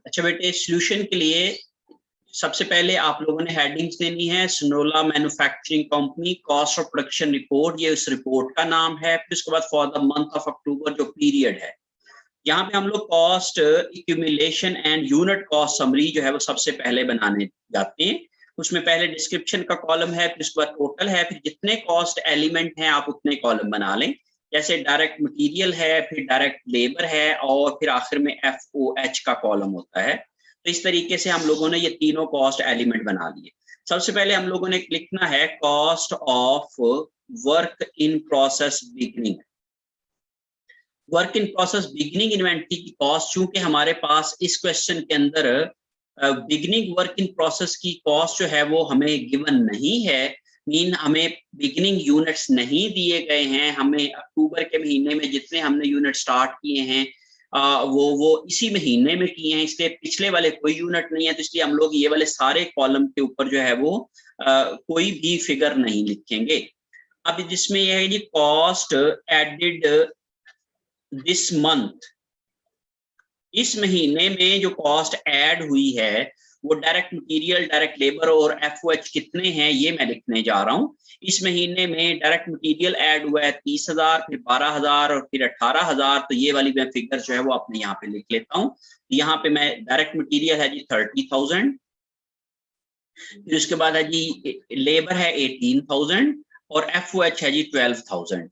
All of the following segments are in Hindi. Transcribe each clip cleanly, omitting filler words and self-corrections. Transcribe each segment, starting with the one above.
अच्छा बेटे, सॉल्यूशन के लिए सबसे पहले आप लोगों ने हेडिंग्स देनी है। Sanola manufacturing company, cost of production report, ये उस रिपोर्ट का नाम है। फिर उसके बाद for the month of October जो पीरियड है, यहाँ पे हम लोग cost accumulation and unit cost summary जो है वो सबसे पहले बनाने जाते हैं। उसमें पहले डिस्क्रिप्शन का कॉलम है, फिर उसके बाद टोटल है, फिर जितने कॉस्ट एलिमेंट हैं आप उतने कॉलम बना लें। जैसे डायरेक्ट मटेरियल है, फिर डायरेक्ट लेबर है, और फिर आखिर में FOH का कॉलम होता है। तो इस तरीके से हम लोगों ने ये तीनों कॉस्ट एलिमेंट बना लिए। सबसे पहले हम लोगों ने लिखना है cost of work in process beginning. Work in process beginning inventory की कॉस्ट, चूंकि हमारे पास इस क्वेश्चन के अंदर बिगिनिंग वर्क इन प्रोसेस की कॉस्ट जो है वो हमें गिवन नहीं है, मीन हमें बिगिनिंग यूनिट्स नहीं दिए गए हैं। हमें अक्टूबर के महीने में जितने हमने यूनिट स्टार्ट किए हैं वो इसी महीने में किए हैं, इसलिए पिछले वाले कोई यूनिट नहीं है। तो इसलिए हम लोग ये वाले सारे कॉलम के ऊपर जो है वो कोई भी फिगर नहीं लिखेंगे। अब जिसमें यह है जी कॉस्ट एडेड दिस मंथ, इस महीने में जो कॉस्ट ऐड हुई है वो डायरेक्ट मटेरियल, डायरेक्ट लेबर और FOH कितने हैं ये मैं लिखने जा रहा हूँ। इस महीने में डायरेक्ट मटेरियल ऐड हुआ है 30,000, फिर 12,000 और फिर 18,000। तो ये वाली मैं फिगर जो है वो अपने यहाँ पे लिख लेता हूँ। यहाँ पे मैं डायरेक्ट मटेरियल है जी 30,000, फिर उसके बाद है जी लेबर है 18,000 और FOH है जी 12,000।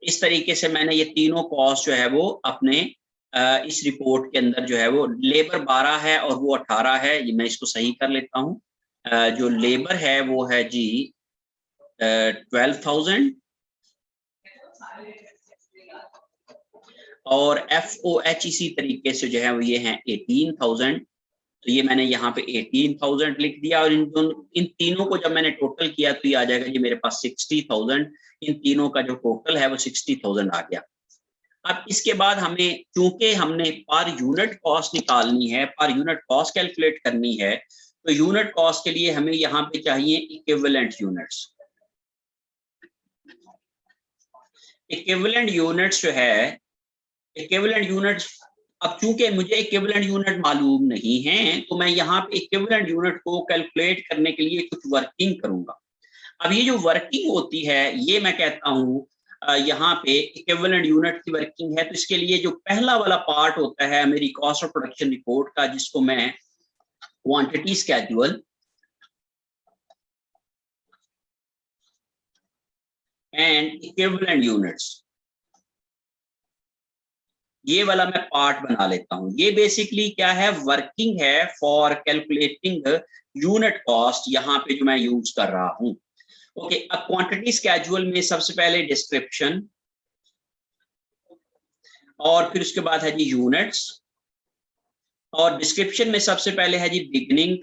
इस तरीके से मैंने ये तीनों कॉस्ट जो है वो अपने इस रिपोर्ट के अंदर जो है वो, लेबर 12 है और वो 18 है, ये मैं इसको सही कर लेता हूँ। जो लेबर है वो है जी 12,000 और FOH इसी तरीके से जो है वो ये है 18,000। तो ये मैंने यहाँ पे 18,000 लिख दिया, और इन तीनों को जब मैंने टोटल किया तो ये आ जाएगा जी मेरे पास 60,000। इन तीनों का जो टोटल है वो 60,000 आ गया। अब इसके बाद हमें, चूंकि हमने पर यूनिट कॉस्ट निकालनी है, पर यूनिट कॉस्ट कैलकुलेट करनी है, तो यूनिट कॉस्ट के लिए हमें यहाँ पे चाहिए इक्विवेलेंट यूनिट्स। इक्विवेलेंट यूनिट्स जो है, इक्विवेलेंट यूनिट्स, अब चूंकि मुझे इक्विवेलेंट यूनिट मालूम नहीं है तो मैं यहाँ पे इक्विवेलेंट यूनिट को कैलकुलेट करने के लिए कुछ वर्किंग करूंगा। अब ये जो वर्किंग होती है ये मैं कहता हूँ यहाँ पे इक्विवेलेंट यूनिट की वर्किंग है। तो इसके लिए जो पहला वाला पार्ट होता है मेरी कॉस्ट ऑफ प्रोडक्शन रिपोर्ट का, जिसको मैं quantity schedule and equivalent units, ये वाला मैं पार्ट बना लेता हूं। ये बेसिकली क्या है, वर्किंग है फॉर कैलकुलेटिंग यूनिट कॉस्ट, यहाँ पे जो मैं यूज कर रहा हूं। ओके, अब क्वांटिटी स्केड्यूल में सबसे पहले डिस्क्रिप्शन, और फिर उसके बाद है जी यूनिट्स, और डिस्क्रिप्शन में सबसे पहले है जी बिगिनिंग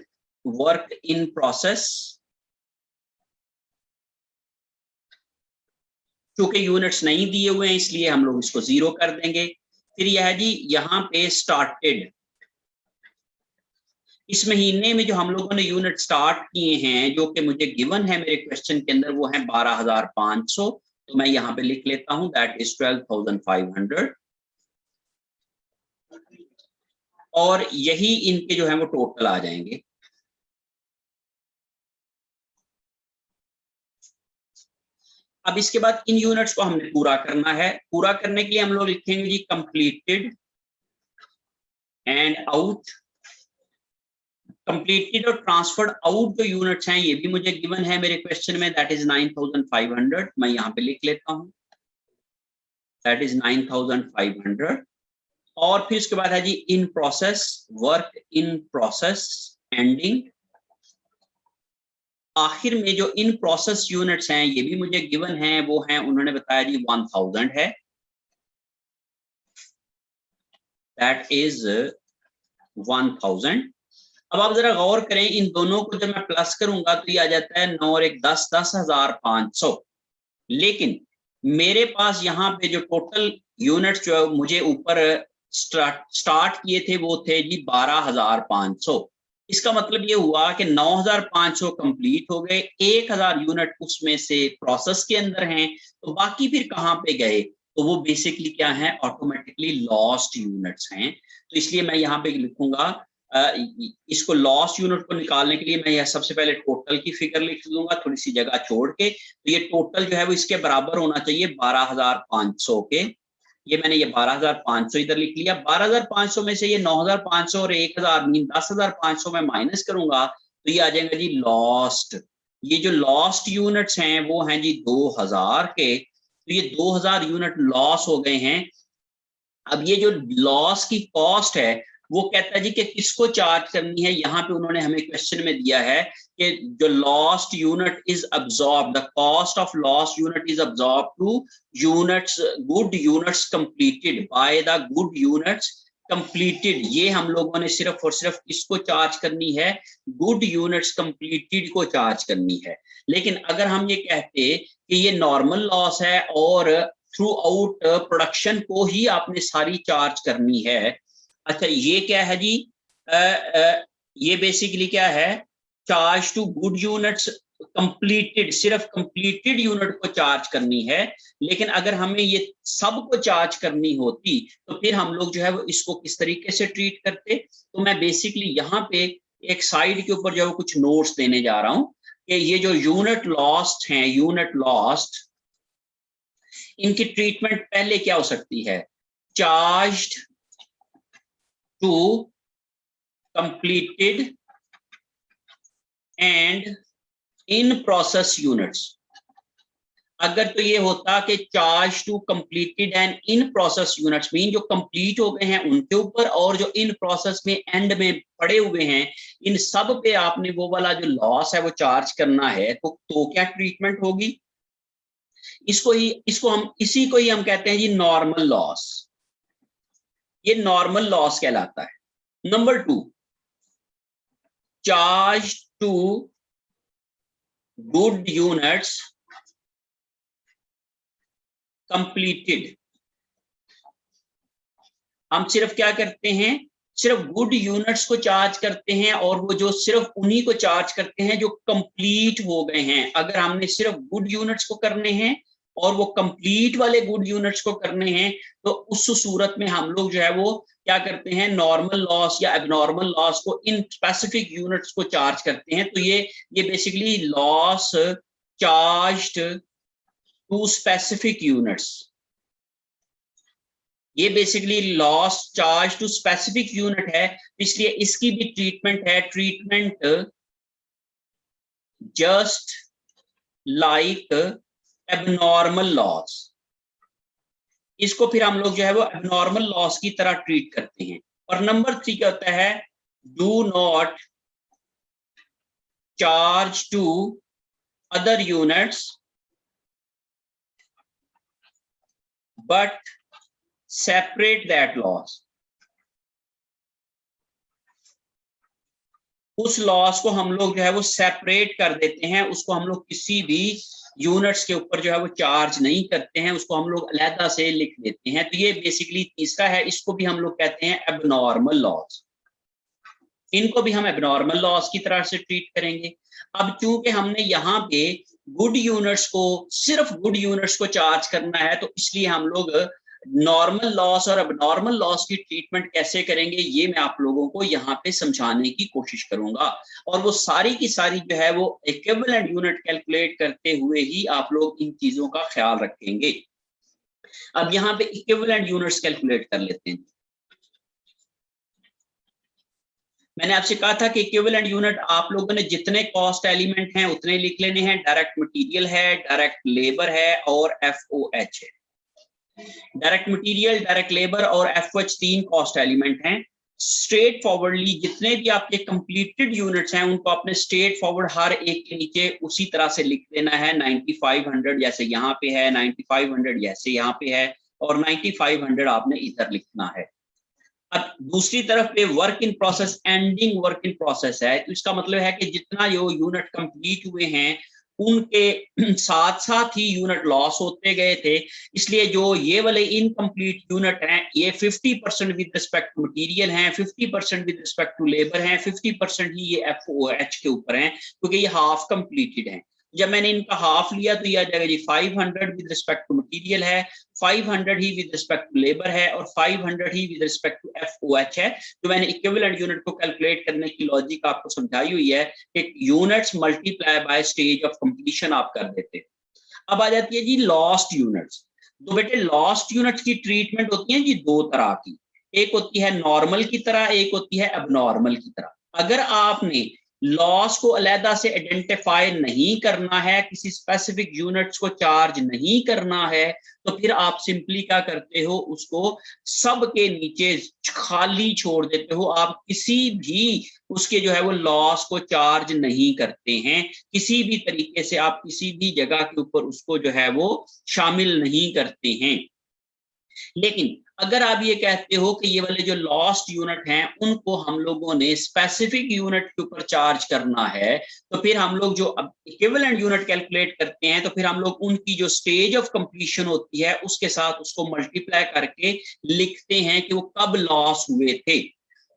वर्क इन प्रोसेस, क्योंकि यूनिट्स नहीं दिए हुए हैं इसलिए हम लोग इसको 0 कर देंगे। फिर यह है जी यहाँ पे स्टार्टेड, इस महीने में जो हम लोगों ने यूनिट स्टार्ट किए हैं जो कि मुझे गिवन है मेरे क्वेश्चन के अंदर, वो है 12,500। तो मैं यहाँ पे लिख लेता हूँ दैट इज 12,500, और यही इनके जो है वो टोटल आ जाएंगे। अब इसके बाद इन यूनिट्स को हमने पूरा करना है। पूरा करने के लिए हम लोग लिखेंगे जी कंप्लीटेड एंड आउट। कंप्लीटेड और ट्रांसफर्ड आउट जो यूनिट्स हैं ये भी मुझे गिवन है मेरे क्वेश्चन में, दैट इज 9,500। मैं यहाँ पे लिख लेता हूँ दैट इज 9,500। और फिर उसके बाद है जी in process, work in process ending. आखिर में जो इन प्रोसेस यूनिट्स हैं ये भी मुझे गिवन है, वो हैं, उन्होंने बताया जी 1000 है, दैट इज 1000। अब आप जरा गौर करें, इन दोनों को जब मैं प्लस करूंगा तो ये आ जाता है 9 और 1 10, 10,500। लेकिन मेरे पास यहाँ पे जो टोटल यूनिट्स जो मुझे ऊपर स्टार्ट किए थे वो थे जी 12,500। इसका मतलब ये हुआ कि 9,500 कंप्लीट हो गए, 1,000 यूनिट उसमें से प्रोसेस के अंदर हैं, तो बाकी फिर कहाँ पे गए, तो वो बेसिकली क्या है, ऑटोमेटिकली लॉस्ट यूनिट्स हैं। तो इसलिए मैं यहाँ पे लिखूंगा इसको लॉस यूनिट को निकालने के लिए मैं यह सबसे पहले टोटल की फिगर लिख दूंगा थोड़ी सी जगह छोड़ के। तो ये टोटल जो है वो इसके बराबर होना चाहिए 12,500 के। ये मैंने ये 12,500 इधर लिख लिया। 12,500 में से ये 9,500 और 1,000 मीन 10,500 में माइनस करूंगा तो ये आ जाएगा जी लॉस्ट। ये जो लॉस्ट यूनिट्स हैं वो हैं जी 2,000 के। तो ये 2,000 यूनिट लॉस हो गए हैं। अब ये जो लॉस की कॉस्ट है वो कहता है जी कि किसको चार्ज करनी है। यहाँ पे उन्होंने हमें क्वेश्चन में दिया है कि जो lost unit is absorb, the cost of lost unit is absorb two units good units completed by the good units completed. ये हम लोगों ने सिर्फ और सिर्फ किसको चार्ज करनी है, गुड यूनिट्स कंप्लीटेड को चार्ज करनी है। लेकिन अगर हम ये कहते कि ये नॉर्मल लॉस है और थ्रू आउट प्रोडक्शन को ही आपने सारी चार्ज करनी है। अच्छा ये क्या है जी, ये बेसिकली क्या है, charge to good units completed, सिर्फ कंप्लीटेड यूनिट को चार्ज करनी है। लेकिन अगर हमें ये सब को चार्ज करनी होती तो फिर हम लोग जो है वो इसको किस तरीके से ट्रीट करते। तो मैं बेसिकली यहाँ पे एक साइड के ऊपर जो है वो कुछ नोट्स देने जा रहा हूँ कि ये जो यूनिट लॉस्ट हैं, यूनिट लॉस्ट, इनकी ट्रीटमेंट पहले क्या हो सकती है, charged to completed and in process units। अगर तो ये होता कि charge to completed and in process units mean जो कंप्लीट हो गए हैं उनके ऊपर और जो इन प्रोसेस में एंड में पड़े हुए हैं इन सब पे आपने वो वाला जो लॉस है वो चार्ज करना है। तो क्या ट्रीटमेंट होगी, इसको हम इसी को ही हम कहते हैं जी नॉर्मल लॉस। ये नॉर्मल लॉस कहलाता है। Number 2, charge to good units completed. हम सिर्फ क्या करते हैं, सिर्फ गुड यूनिट्स को चार्ज करते हैं और वो जो सिर्फ उन्हीं को चार्ज करते हैं जो कंप्लीट हो गए हैं। अगर हमने सिर्फ गुड यूनिट्स को करने हैं और वो कंप्लीट वाले गुड यूनिट्स को करने हैं तो उस सूरत में हम लोग जो है वो क्या करते हैं, नॉर्मल लॉस या एबनॉर्मल लॉस को इन स्पेसिफिक यूनिट्स को चार्ज करते हैं। तो ये basically loss charged to specific units, ये basically loss charge to specific unit है। इसलिए इसकी भी ट्रीटमेंट है, treatment just like abnormal loss. इसको फिर हम लोग जो है वो एबनॉर्मल लॉस की तरह ट्रीट करते हैं। और नंबर 3 क्या होता है, do not charge to other units but separate that loss. उस लॉस को हम लोग जो है वो सेपरेट कर देते हैं, उसको हम लोग किसी भी यूनिट्स के ऊपर जो है वो चार्ज नहीं करते हैं, उसको हम लोग अलहदा से लिख देते हैं। तो ये बेसिकली तीसरा है, इसको भी हम लोग कहते हैं एबनॉर्मल लॉस। इनको भी हम एबनॉर्मल लॉस की तरह से ट्रीट करेंगे। अब चूंकि हमने यहाँ पे गुड यूनिट्स को, सिर्फ गुड यूनिट्स को चार्ज करना है तो इसलिए हम लोग नॉर्मल लॉस और एबनॉर्मल लॉस की ट्रीटमेंट कैसे करेंगे ये मैं आप लोगों को यहाँ पे समझाने की कोशिश करूंगा। और वो सारी की सारी जो है वो इक्विवेलेंट यूनिट कैलकुलेट करते हुए ही आप लोग इन चीजों का ख्याल रखेंगे। अब यहाँ पे इक्विवेलेंट यूनिट्स कैलकुलेट कर लेते हैं। मैंने आपसे कहा था कि इक्विवेलेंट यूनिट आप लोगों ने जितने कॉस्ट एलिमेंट हैं उतने लिख लेने हैं। डायरेक्ट मटेरियल है, डायरेक्ट लेबर है और FOH है। डायरेक्ट मटेरियल, डायरेक्ट लेबर और FOH 3 कॉस्ट एलिमेंट हैं। स्ट्रेट फॉरवर्डली जितने भी आपके कंप्लीटेड यूनिट्स हैं उनको आपने स्ट्रेट फॉरवर्ड हर एक के नीचे उसी तरह से लिख देना है। 9500 जैसे यहाँ पे है, 9500 जैसे यहाँ पे है और 9500 आपने इधर लिखना है। अब दूसरी तरफ पे work in process, ending work in process है, तो इसका मतलब है कि जितना जो यूनिट कंप्लीट हुए हैं उनके साथ साथ ही यूनिट लॉस होते गए थे। इसलिए जो ये वाले इनकम्प्लीट यूनिट हैं ये 50% विद रिस्पेक्ट टू मटेरियल हैं, 50% विद रिस्पेक्ट टू लेबर हैं, 50% ही ये FOH के ऊपर हैं क्योंकि ये हाफ कंप्लीटेड हैं। जब मैंने इनका हाफ लिया तो ये आ जाएगा जी 500 विद रिस्पेक्ट टू मटेरियल है, 500 ही विद रिस्पेक्ट टू लेबर है, और 500 ही विद रिस्पेक्ट टू FOH है। तो मैंने इक्विवेलेंट यूनिट को कैलकुलेट करने की लॉजिक आपको समझाई हुई है कि units multiply by stage of completion आप कर देते। अब आ जाती है जी लॉस्ट यूनिट्स। तो बेटे लॉस्ट यूनिट्स की ट्रीटमेंट होती है जी दो तरह की, एक होती है नॉर्मल की तरह, एक होती है एबनॉर्मल की तरह। अगर आपने लॉस को अलहदा से आइडेंटिफाई नहीं करना है, किसी स्पेसिफिक यूनिट्स को चार्ज नहीं करना है, तो फिर आप सिंपली क्या करते हो, उसको सब के नीचे खाली छोड़ देते हो। आप किसी भी उसके जो है वो लॉस को चार्ज नहीं करते हैं, किसी भी तरीके से आप किसी भी जगह के ऊपर उसको जो है वो शामिल नहीं करते हैं। लेकिन अगर आप ये कहते हो कि ये वाले जो लॉस्ट यूनिट हैं उनको हम लोगों ने स्पेसिफिक यूनिट के ऊपर चार्ज करना है, तो फिर हम लोग जो इक्विवेलेंट यूनिट कैलकुलेट करते हैं, तो फिर हम लोग उनकी जो स्टेज ऑफ कंप्लीशन होती है उसके साथ उसको मल्टीप्लाई करके लिखते हैं कि वो कब लॉस हुए थे।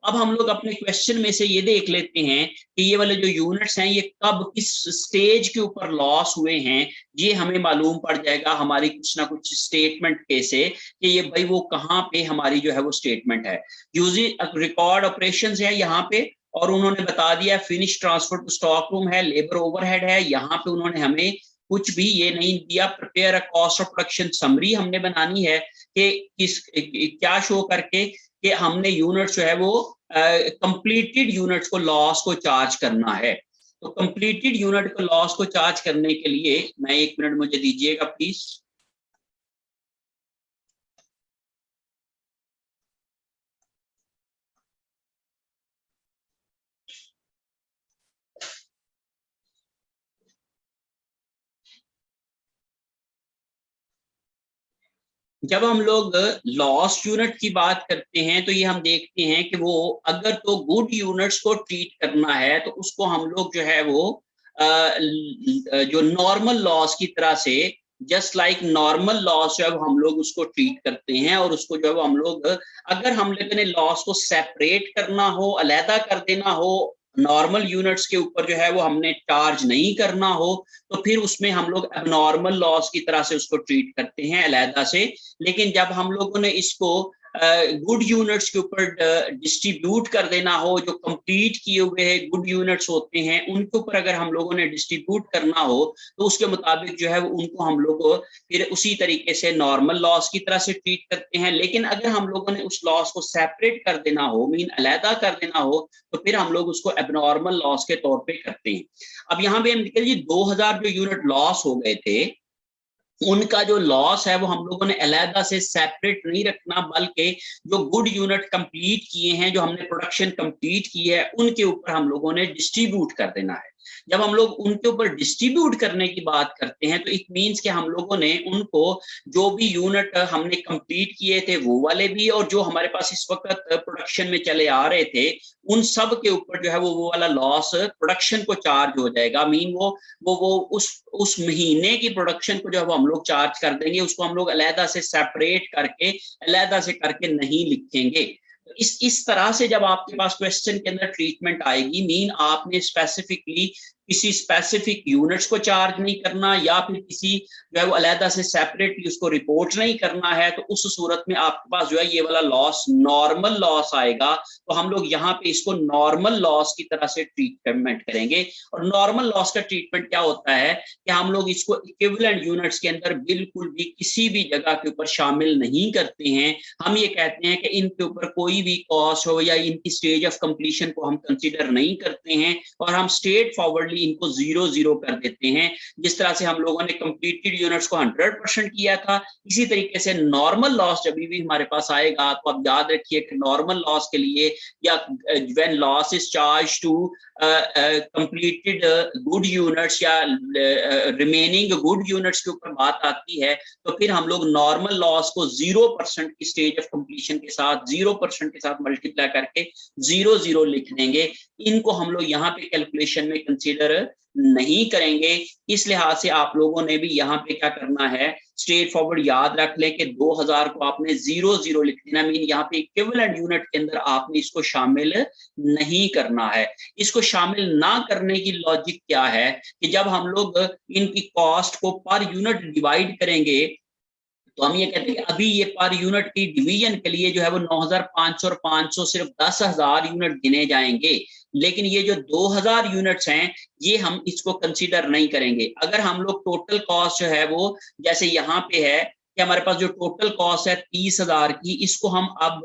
अब हम लोग अपने क्वेश्चन में से ये देख लेते हैं कि ये वाले जो यूनिट्स हैं ये कब किस स्टेज के ऊपर लॉस हुए हैं। ये हमें मालूम पड़ जाएगा हमारी कुछ ना कुछ स्टेटमेंट के से कि ये भाई वो कहाँ पे हमारी जो है वो स्टेटमेंट है। यूजिंग रिकॉर्ड ऑपरेशंस है यहाँ पे, और उन्होंने बता दिया finish transfer to stock room है, लेबर ओवरहेड है। यहाँ पे उन्होंने हमें कुछ भी ये नहीं दिया। Prepare a cost of production summary हमने बनानी है कि किस क्या शो करके कि हमने यूनिट्स जो है वो कंप्लीटेड यूनिट्स को लॉस को चार्ज करना है। तो कंप्लीटेड यूनिट को लॉस को चार्ज करने के लिए मैं 1 मिनट मुझे दीजिएगा प्लीज। जब हम लोग लॉस्ट यूनिट की बात करते हैं तो ये हम देखते हैं कि वो अगर तो गुड यूनिट्स को ट्रीट करना है तो उसको हम लोग जो है वो जो नॉर्मल लॉस की तरह से जस्ट लाइक नॉर्मल लॉस जो है वो हम लोग उसको ट्रीट करते हैं, और उसको जो है वो हम लोग अगर हम लोगों ने लॉस को सेपरेट करना हो, अलहदा कर देना हो, नॉर्मल यूनिट्स के ऊपर जो है वो हमने चार्ज नहीं करना हो, तो फिर उसमें हम लोग एबनॉर्मल लॉस की तरह से उसको ट्रीट करते हैं अलहदा से। लेकिन जब हम लोगों ने इसको गुड यूनिट्स के ऊपर डिस्ट्रीब्यूट कर देना हो, जो कंप्लीट किए हुए हैं गुड यूनिट्स होते हैं उनके ऊपर अगर हम लोगों ने डिस्ट्रीब्यूट करना हो, तो उसके मुताबिक जो है वो उनको हम लोग फिर उसी तरीके से नॉर्मल लॉस की तरह से ट्रीट करते हैं। लेकिन अगर हम लोगों ने उस लॉस को सेपरेट कर देना हो, मीन अलहदा कर देना हो, तो फिर हम लोग उसको एबनॉर्मल लॉस के तौर पे करते हैं। अब यहाँ पे हम निकल जी 2000 जो यूनिट लॉस हो गए थे, उनका जो लॉस है वो हम लोगों ने अलहदा से सेपरेट नहीं रखना, बल्कि जो गुड यूनिट कंप्लीट किए हैं, जो हमने प्रोडक्शन कंप्लीट की है, उनके ऊपर हम लोगों ने डिस्ट्रीब्यूट कर देना है। जब हम लोग उनके ऊपर डिस्ट्रीब्यूट करने की बात करते हैं तो इट मींस कि हम लोगों ने उनको जो भी यूनिट हमने कंप्लीट किए थे वो वाले भी, और जो हमारे पास इस वक्त प्रोडक्शन में चले आ रहे थे, उन सब के ऊपर जो है वो वाला लॉस प्रोडक्शन को चार्ज हो जाएगा। मीन वो उस महीने की प्रोडक्शन को जो है वो हम लोग चार्ज कर देंगे, उसको हम लोग अलहदा से सेपरेट करके अलहदा से करके नहीं लिखेंगे। इस तरह से जब आपके पास क्वेश्चन के अंदर ट्रीटमेंट आएगी, मीन आपने स्पेसिफिकली किसी स्पेसिफिक यूनिट्स को चार्ज नहीं करना, या फिर किसी जो है वो अलहदा से सेपरेटली उसको रिपोर्ट नहीं करना है, तो उस सूरत में आपके पास जो है ये वाला लॉस नॉर्मल लॉस आएगा। तो हम लोग यहाँ पे इसको नॉर्मल लॉस की तरह से ट्रीटमेंट करेंगे। और नॉर्मल लॉस का ट्रीटमेंट क्या होता है कि हम लोग इसको इक्विवेलेंट यूनिट्स के अंदर बिल्कुल भी किसी भी जगह के ऊपर शामिल नहीं करते हैं। हम ये कहते हैं कि इनके ऊपर कोई भी कॉस्ट हो या इनकी स्टेज ऑफ कंप्लीशन को हम कंसीडर नहीं करते हैं, और हम स्ट्रेट फॉरवर्डली इनको 0-0 कर देते हैं। जिस तरह से हम लोगों ने कंप्लीटेड यूनिट्स को 100% किया था, इसी तरीके से नॉर्मल लॉस जब भी हमारे पास आएगा तो आप याद रखिए कि नॉर्मल लॉस के लिए, या when loss is charge to completed good units या रिमेनिंग गुड यूनिट्स के ऊपर बात आती है, तो फिर हम लोग नॉर्मल लॉस को 0% की स्टेज ऑफ कंप्लीशन के साथ 0% के साथ मल्टीप्लाई करके 0-0 लिख देंगे। इनको हम लोग यहाँ पे कैलकुलेशन में कंसीडर कंसीडर नहीं करेंगे। इस लिहाज से आप लोगों ने भी यहाँ पे क्या करना है, स्ट्रेट फॉरवर्ड याद रख लें कि 2000 को आपने 00 लिख देना, मीन यहाँ पे इक्विवेलेंट यूनिट के अंदर आपने इसको शामिल नहीं करना है। इसको शामिल ना करने की लॉजिक क्या है कि जब हम लोग इनकी कॉस्ट को पर यूनिट डिवाइड करेंगे तो हम ये कहते हैं कि अभी ये पर यूनिट की डिवीजन के लिए जो है वो 9500 और 500 सिर्फ 10,000 यूनिट गिने जाएंगे, लेकिन ये जो 2000 यूनिट्स हैं ये हम इसको कंसीडर नहीं करेंगे। अगर हम लोग टोटल कॉस्ट जो है वो जैसे यहाँ पे है कि हमारे पास जो टोटल कॉस्ट है 30,000 की, इसको हम अब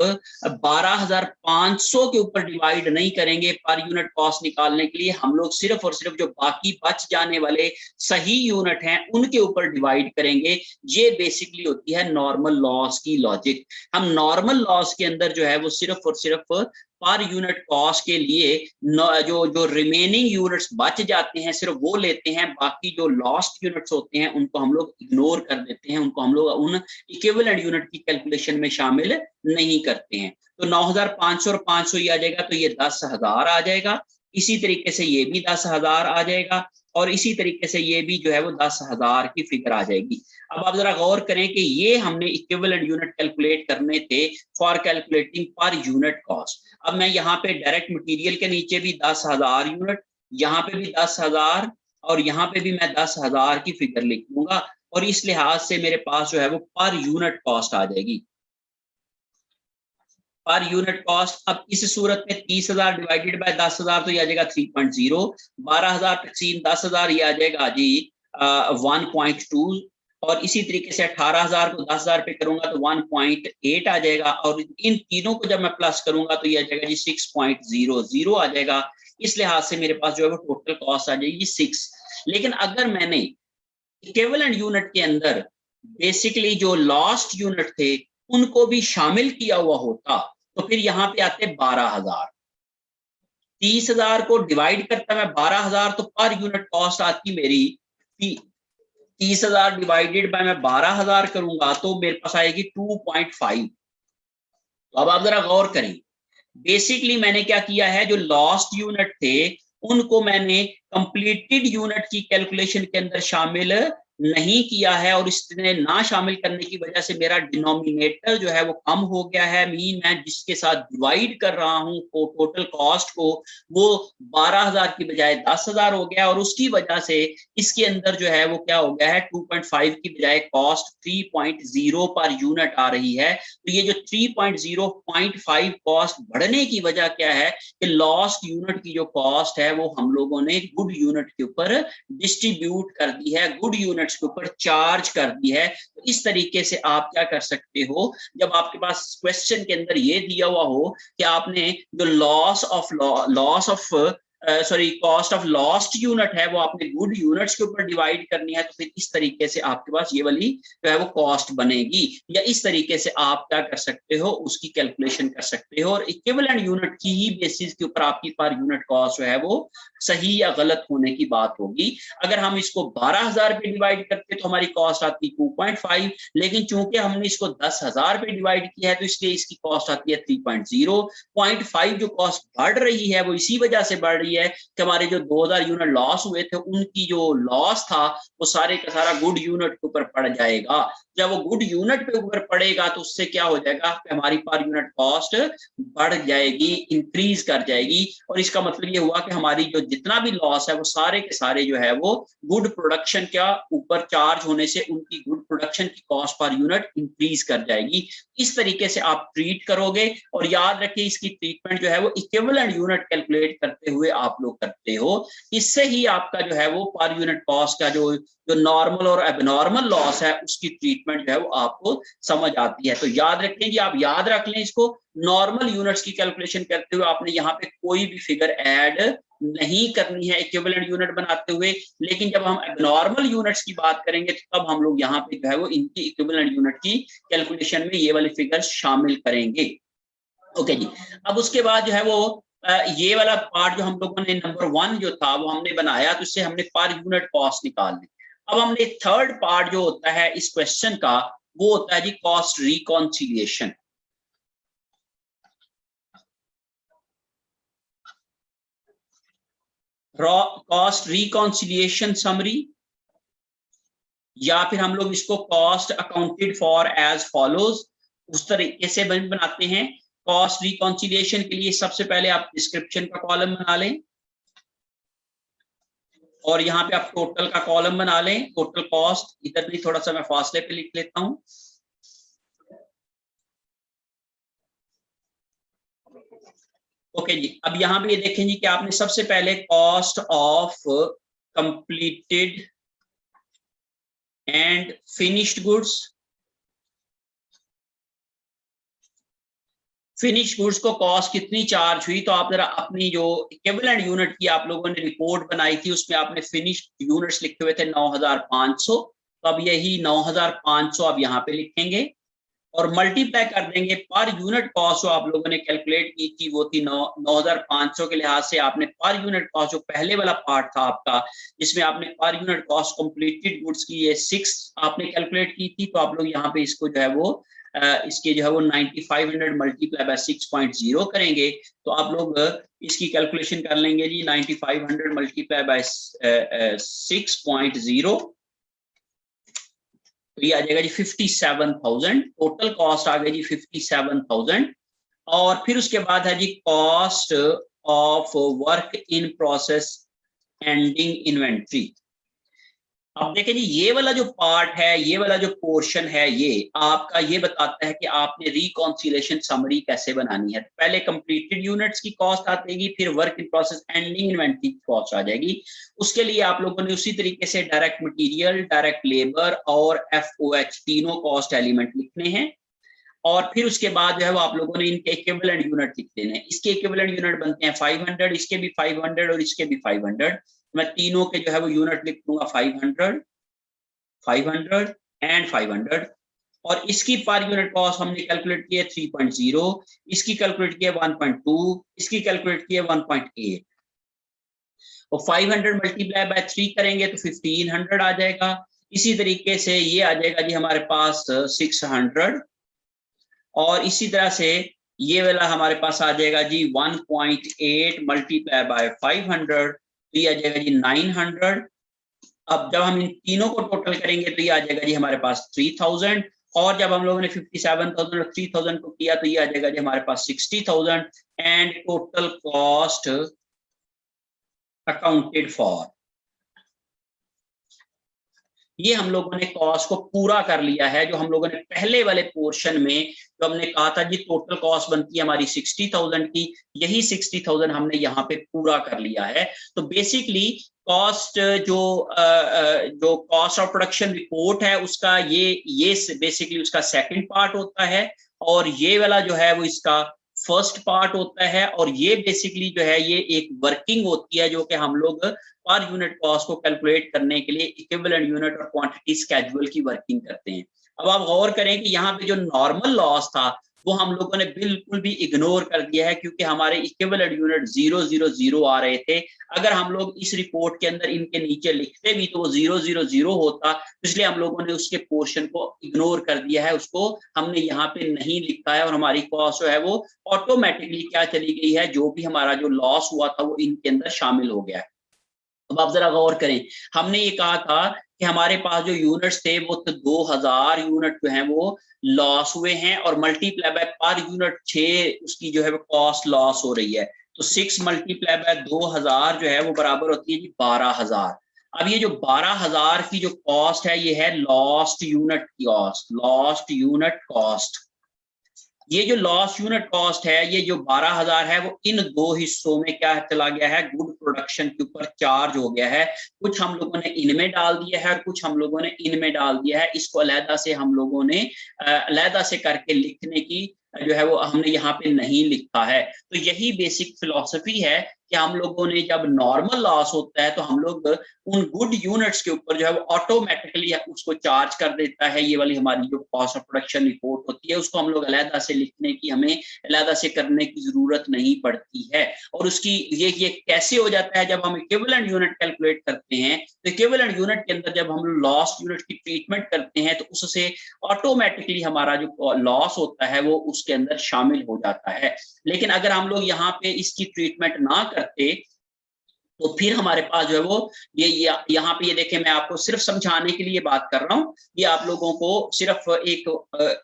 12,500 के ऊपर डिवाइड नहीं करेंगे पर यूनिट कॉस्ट निकालने के लिए। हम लोग सिर्फ और सिर्फ जो बाकी बच जाने वाले सही यूनिट हैं उनके ऊपर डिवाइड करेंगे। ये बेसिकली होती है नॉर्मल लॉस की लॉजिक। हम नॉर्मल लॉस के अंदर जो है वो सिर्फ और सिर्फ पर यूनिट कॉस्ट के लिए जो जो रिमेनिंग यूनिट्स बच जाते हैं सिर्फ वो लेते हैं, बाकी जो लॉस्ट यूनिट्स होते हैं उनको हम लोग इग्नोर कर देते हैं, उनको हम लोग उन इक्विवेलेंट यूनिट की कैलकुलेशन में शामिल नहीं करते हैं। तो 9500 और 500 ही आ जाएगा, तो ये 10,000 आ जाएगा। इसी तरीके से ये भी 10,000 आ जाएगा और इसी तरीके से ये भी जो है वो 10,000 की फिगर आ जाएगी। अब आप जरा गौर करें कि ये हमने इक्विवेलेंट यूनिट कैलकुलेट करने थे फॉर कैलकुलेटिंग पर यूनिट कॉस्ट। अब मैं यहाँ पे डायरेक्ट मटेरियल के नीचे भी 10,000 यूनिट, यहाँ पे भी 10,000 और यहाँ पे भी मैं 10,000 की फिगर लिख दूंगा और इस लिहाज से मेरे पास जो है वो पर यूनिट कॉस्ट आ जाएगी। पर यूनिट कॉस्ट अब इस सूरत में 30,000 डिवाइडेड बाय 10,000 तो ये आ जाएगा 3.0, 12,000 तकसीम 10,000 ये आ जाएगा जी 1.2 और इसी तरीके से 18,000 को 10,000 पे करूंगा तो 1.8 आ जाएगा और इन तीनों को जब मैं प्लस करूंगा तो ये आ जाएगा जी 6.00 आ जाएगा। इस लिहाज से मेरे पास जो है वो टोटल कॉस्ट आ जाएगी 6। लेकिन अगर मैंने इक्विवेलेंट यूनिट के अंदर बेसिकली जो लास्ट यूनिट थे उनको भी शामिल किया हुआ होता तो फिर यहाँ पे आते 12,000। 30,000 को डिवाइड करता मैं 12,000 तो पर यूनिट कॉस्ट आती मेरी 30,000 डिवाइडेड बाय मैं 12,000 करूंगा तो मेरे पास आएगी 2.5। तो अब आप जरा गौर करें, बेसिकली मैंने क्या किया है, जो लास्ट यूनिट थे उनको मैंने कंप्लीटेड यूनिट की कैलकुलेशन के अंदर शामिल नहीं किया है और इसने ना शामिल करने की वजह से मेरा डिनोमिनेटर जो है वो कम हो गया है। मीन मैं जिसके साथ डिवाइड कर रहा हूं टोटल कॉस्ट को वो 12,000 की बजाय 10,000 हो गया और उसकी वजह से इसके अंदर जो है वो क्या हो गया है 2.5 की बजाय कॉस्ट 3.0 पर यूनिट आ रही है। तो ये जो 3.0.5 कॉस्ट बढ़ने की वजह क्या है कि लॉस्ट यूनिट की जो कॉस्ट है वो हम लोगों ने गुड यूनिट के ऊपर डिस्ट्रीब्यूट कर दी है, गुड यूनिट्स के ऊपर चार्ज कर दी है। तो इस तरीके से आप क्या कर सकते हो, जब आपके पास क्वेश्चन के अंदर ये दिया हुआ हो कि आपने जो loss of sorry cost of lost unit है वो आपने गुड यूनिट्स के ऊपर डिवाइड करनी है, तो फिर इस तरीके से आपके पास ये वाली जो है वो कॉस्ट बनेगी या इस तरीके से आप क्या कर सकते हो उसकी कैलकुलेशन कर सकते हो और इक्विवेलेंट यूनिट की ही बेसिस के ऊपर आपकी पर यूनिट कॉस्ट जो है वो सही या गलत होने की बात होगी। अगर हम इसको 12,000 पे डिवाइड करते तो हमारी कॉस्ट आती 2.5, लेकिन चूंकि हमने इसको 10,000 पे डिवाइड किया है तो इसलिए इसकी कॉस्ट आती है 3.0। 0.5 जो कॉस्ट बढ़ रही है वो इसी वजह से बढ़ रही है कि हमारे जो 2,000 यूनिट लॉस हुए थे उनकी जो लॉस था वो सारे का सारा गुड यूनिट के ऊपर पड़ जाएगा। जब वो गुड यूनिट पे ऊपर पड़ेगा तो उससे क्या हो जाएगा कि हमारी पर यूनिट कॉस्ट बढ़ जाएगी, इंक्रीज कर जाएगी और इसका मतलब ये हुआ कि हमारी जो जितना भी लॉस है वो सारे के सारे जो है वो गुड प्रोडक्शन के ऊपर चार्ज होने से उनकी गुड प्रोडक्शन की कॉस्ट पर यूनिट इंक्रीज कर जाएगी। इस तरीके से आप ट्रीट करोगे और याद रखिए इसकी ट्रीटमेंट जो है वो इक्विवेलेंट यूनिट कैलकुलेट करते हुए आप लोग करते हो। इससे ही आपका जो है वो पर यूनिट कॉस्ट का जो नॉर्मल और एबनॉर्मल लॉस है उसकी ट्रीटमेंट जो है वो आपको समझ आती है। तो याद रखें जी, आप याद रख लें इसको, नॉर्मल यूनिट्स की कैलकुलेशन करते हुए आपने यहाँ पे कोई भी फिगर ऐड नहीं करनी है इक्विवेलेंट यूनिट बनाते हुए, लेकिन जब हम एबनॉर्मल यूनिट्स की बात करेंगे तो तब हम लोग यहाँ पे जो है वो इनकी इक्विवेलेंट यूनिट की कैलकुलेशन में ये वाली फिगर शामिल करेंगे। ओके जी, अब उसके बाद जो है वो ये वाला पार्ट जो हम लोगों ने नंबर 1 जो था वो हमने बनाया तो इससे हमने पर यूनिट कॉस्ट निकाल ली। अब हमने थर्ड पार्ट जो होता है इस क्वेश्चन का वो होता है जी cost reconciliation. Cost reconciliation summary, या फिर हम लोग इसको cost accounted for as follows, उस तरीके से बनाते हैं। कॉस्ट रिकॉन्सिलिएशन के लिए सबसे पहले आप डिस्क्रिप्शन का कॉलम बना लें और यहाँ पे आप टोटल का कॉलम बना लें, टोटल कॉस्ट। इधर भी थोड़ा सा मैं फासले पे लिख लेता हूं। ओके जी, अब यहाँ पे ये देखें जी कि आपने सबसे पहले cost of completed and finished goods, finish goods को कॉस्ट कितनी चार्ज हुई, तो आप जरा अपनी जो इक्विवेलेंट यूनिट की आप लोगों ने रिपोर्ट बनाई थी उसमें आपने फिनिश्ड यूनिट्स लिखे हुए थे 9500, तो अब यही 9500 आप यहाँ पे लिखेंगे और मल्टीप्लाई कर देंगे पर यूनिट कॉस्ट जो आप लोगों ने कैलकुलेट की थी वो थी 9500 के लिहाज से आपने पर यूनिट कॉस्ट जो पहले वाला पार्ट था आपका जिसमें आपने पर यूनिट कॉस्ट कंप्लीटेड गुड्स की ये 6 आपने कैलकुलेट की थी, तो आप लोग यहाँ पे इसको जो है वो इसके जो है वो 9500 मल्टीप्लाई बाय 6.0 करेंगे, तो आप लोग इसकी कैलकुलेशन कर लेंगे जी 9500 मल्टीप्लाई बाय 6.0, तो ये आ जाएगा जी 57,000। टोटल कॉस्ट आ गई जी 57,000। और फिर उसके बाद है जी cost of work in process ending inventory. अब देखें जी ये वाला जो पार्ट है, ये वाला जो पोर्शन है, ये आपका ये बताता है कि आपने रिकॉन्सिलेशन समरी कैसे बनानी है। पहले कंप्लीटेड यूनिट्स की कॉस्ट आएगी, फिर work in process ending inventory की कॉस्ट आ जाएगी। उसके लिए आप लोगों ने उसी तरीके से डायरेक्ट मटेरियल, डायरेक्ट लेबर और FOH तीनों कॉस्ट एलिमेंट लिखने हैं और फिर उसके बाद जो है वो आप लोगों ने इनके इक्विवेलेंट यूनिट लिख देने हैं। इसके इक्विवेलेंट यूनिट बनते हैं 500, इसके भी 500 और इसके भी 500। मैं तीनों के जो है वो यूनिट लिख दूंगा 500, 500 एंड 500। और इसकी पर यूनिट कॉस्ट हमने कैलकुलेट की है 3.0, इसकी कैलकुलेट की है 1.2, इसकी कैलकुलेट की है 1.8। और 500 मल्टीप्लाई बाय 3 करेंगे तो 1500 आ जाएगा। इसी तरीके से ये आ जाएगा जी हमारे पास 600 और इसी तरह से ये वाला हमारे पास आ जाएगा जी 1.8 मल्टीप्लाई बाय 500, तो ये आ जाएगा जी 900। अब जब हम इन तीनों को टोटल करेंगे तो ये आ जाएगा जी हमारे पास 3000 और जब हम लोगों ने 57,000 और 3000 को किया तो ये आ जाएगा जी हमारे पास 60,000 and total cost accounted for. ये हम लोगों ने कॉस्ट को पूरा कर लिया है। जो हम लोगों ने पहले वाले पोर्शन में जो हमने कहा था जी टोटल कॉस्ट बनती है हमारी 60,000 की, यही 60,000 हमने यहाँ पे पूरा कर लिया है। तो बेसिकली कॉस्ट जो कॉस्ट ऑफ प्रोडक्शन रिपोर्ट है उसका ये बेसिकली उसका सेकंड पार्ट होता है और ये वाला जो है वो इसका फर्स्ट पार्ट होता है। और ये बेसिकली जो है ये एक वर्किंग होती है जो कि हम लोग पर यूनिट कॉस्ट को कैलकुलेट करने के लिए इक्विवेलेंट यूनिट और क्वांटिटी स्केड्यूल की वर्किंग करते हैं। अब आप गौर करें कि यहाँ पे जो नॉर्मल लॉस था वो हम लोगों ने बिल्कुल भी इग्नोर कर दिया है क्योंकि हमारे इक्विवेलेंट यूनिट 000 आ रहे थे। अगर हम लोग इस रिपोर्ट के अंदर इनके नीचे लिखते भी तो वो 000 होता, इसलिए हम लोगों ने उसके पोर्शन को इग्नोर कर दिया है, उसको हमने यहाँ पे नहीं लिखा है और हमारी कॉस्ट जो है वो ऑटोमेटिकली क्या चली गई है, जो भी हमारा जो लॉस हुआ था वो इनके अंदर शामिल हो गया है। अब आप जरा गौर करें, हमने ये कहा था कि हमारे पास जो यूनिट्स थे वो तो 2000 यूनिट जो हैं वो लॉस हुए हैं और मल्टीप्लाई बाय पर यूनिट 6 उसकी जो है वो कॉस्ट लॉस हो रही है। तो 6 मल्टीप्लाई बाय 2000 जो है वो बराबर होती है जी 12,000। अब ये जो 12,000 की जो कॉस्ट है ये है lost unit cost, lost unit cost. ये जो लॉस यूनिट कॉस्ट है ये जो 12,000 है वो इन दो हिस्सों में क्या चला गया है, गुड प्रोडक्शन के ऊपर चार्ज हो गया है। कुछ हम लोगों ने इनमें डाल दिया है और कुछ हम लोगों ने इनमें डाल दिया है। इसको अलहदा से हम लोगों ने अलहदा से करके लिखने की जो है वो हमने यहाँ पे नहीं लिखा है। तो यही बेसिक फिलॉसफी है कि हम लोगों ने जब नॉर्मल लॉस होता है तो हम लोग उन गुड यूनिट्स के ऊपर जो है वो ऑटोमेटिकली उसको चार्ज कर देता है। ये वाली हमारी जो कॉस्ट ऑफ प्रोडक्शन रिपोर्ट होती है उसको हम लोग अलहदा से लिखने की, हमें अलहदा से करने की जरूरत नहीं पड़ती है। और उसकी ये कैसे हो जाता है, जब हम इक्विवेलेंट यूनिट कैलकुलेट करते हैं तो इक्विवेलेंट यूनिट के अंदर जब हम लॉस यूनिट की ट्रीटमेंट करते हैं तो उससे ऑटोमेटिकली हमारा जो लॉस होता है वो उसके अंदर शामिल हो जाता है। लेकिन अगर हम लोग यहाँ पे इसकी ट्रीटमेंट ना करते तो फिर हमारे पास जो है वो ये यहाँ पे ये देखें, मैं आपको सिर्फ समझाने के लिए बात कर रहा हूँ, ये आप लोगों को सिर्फ एक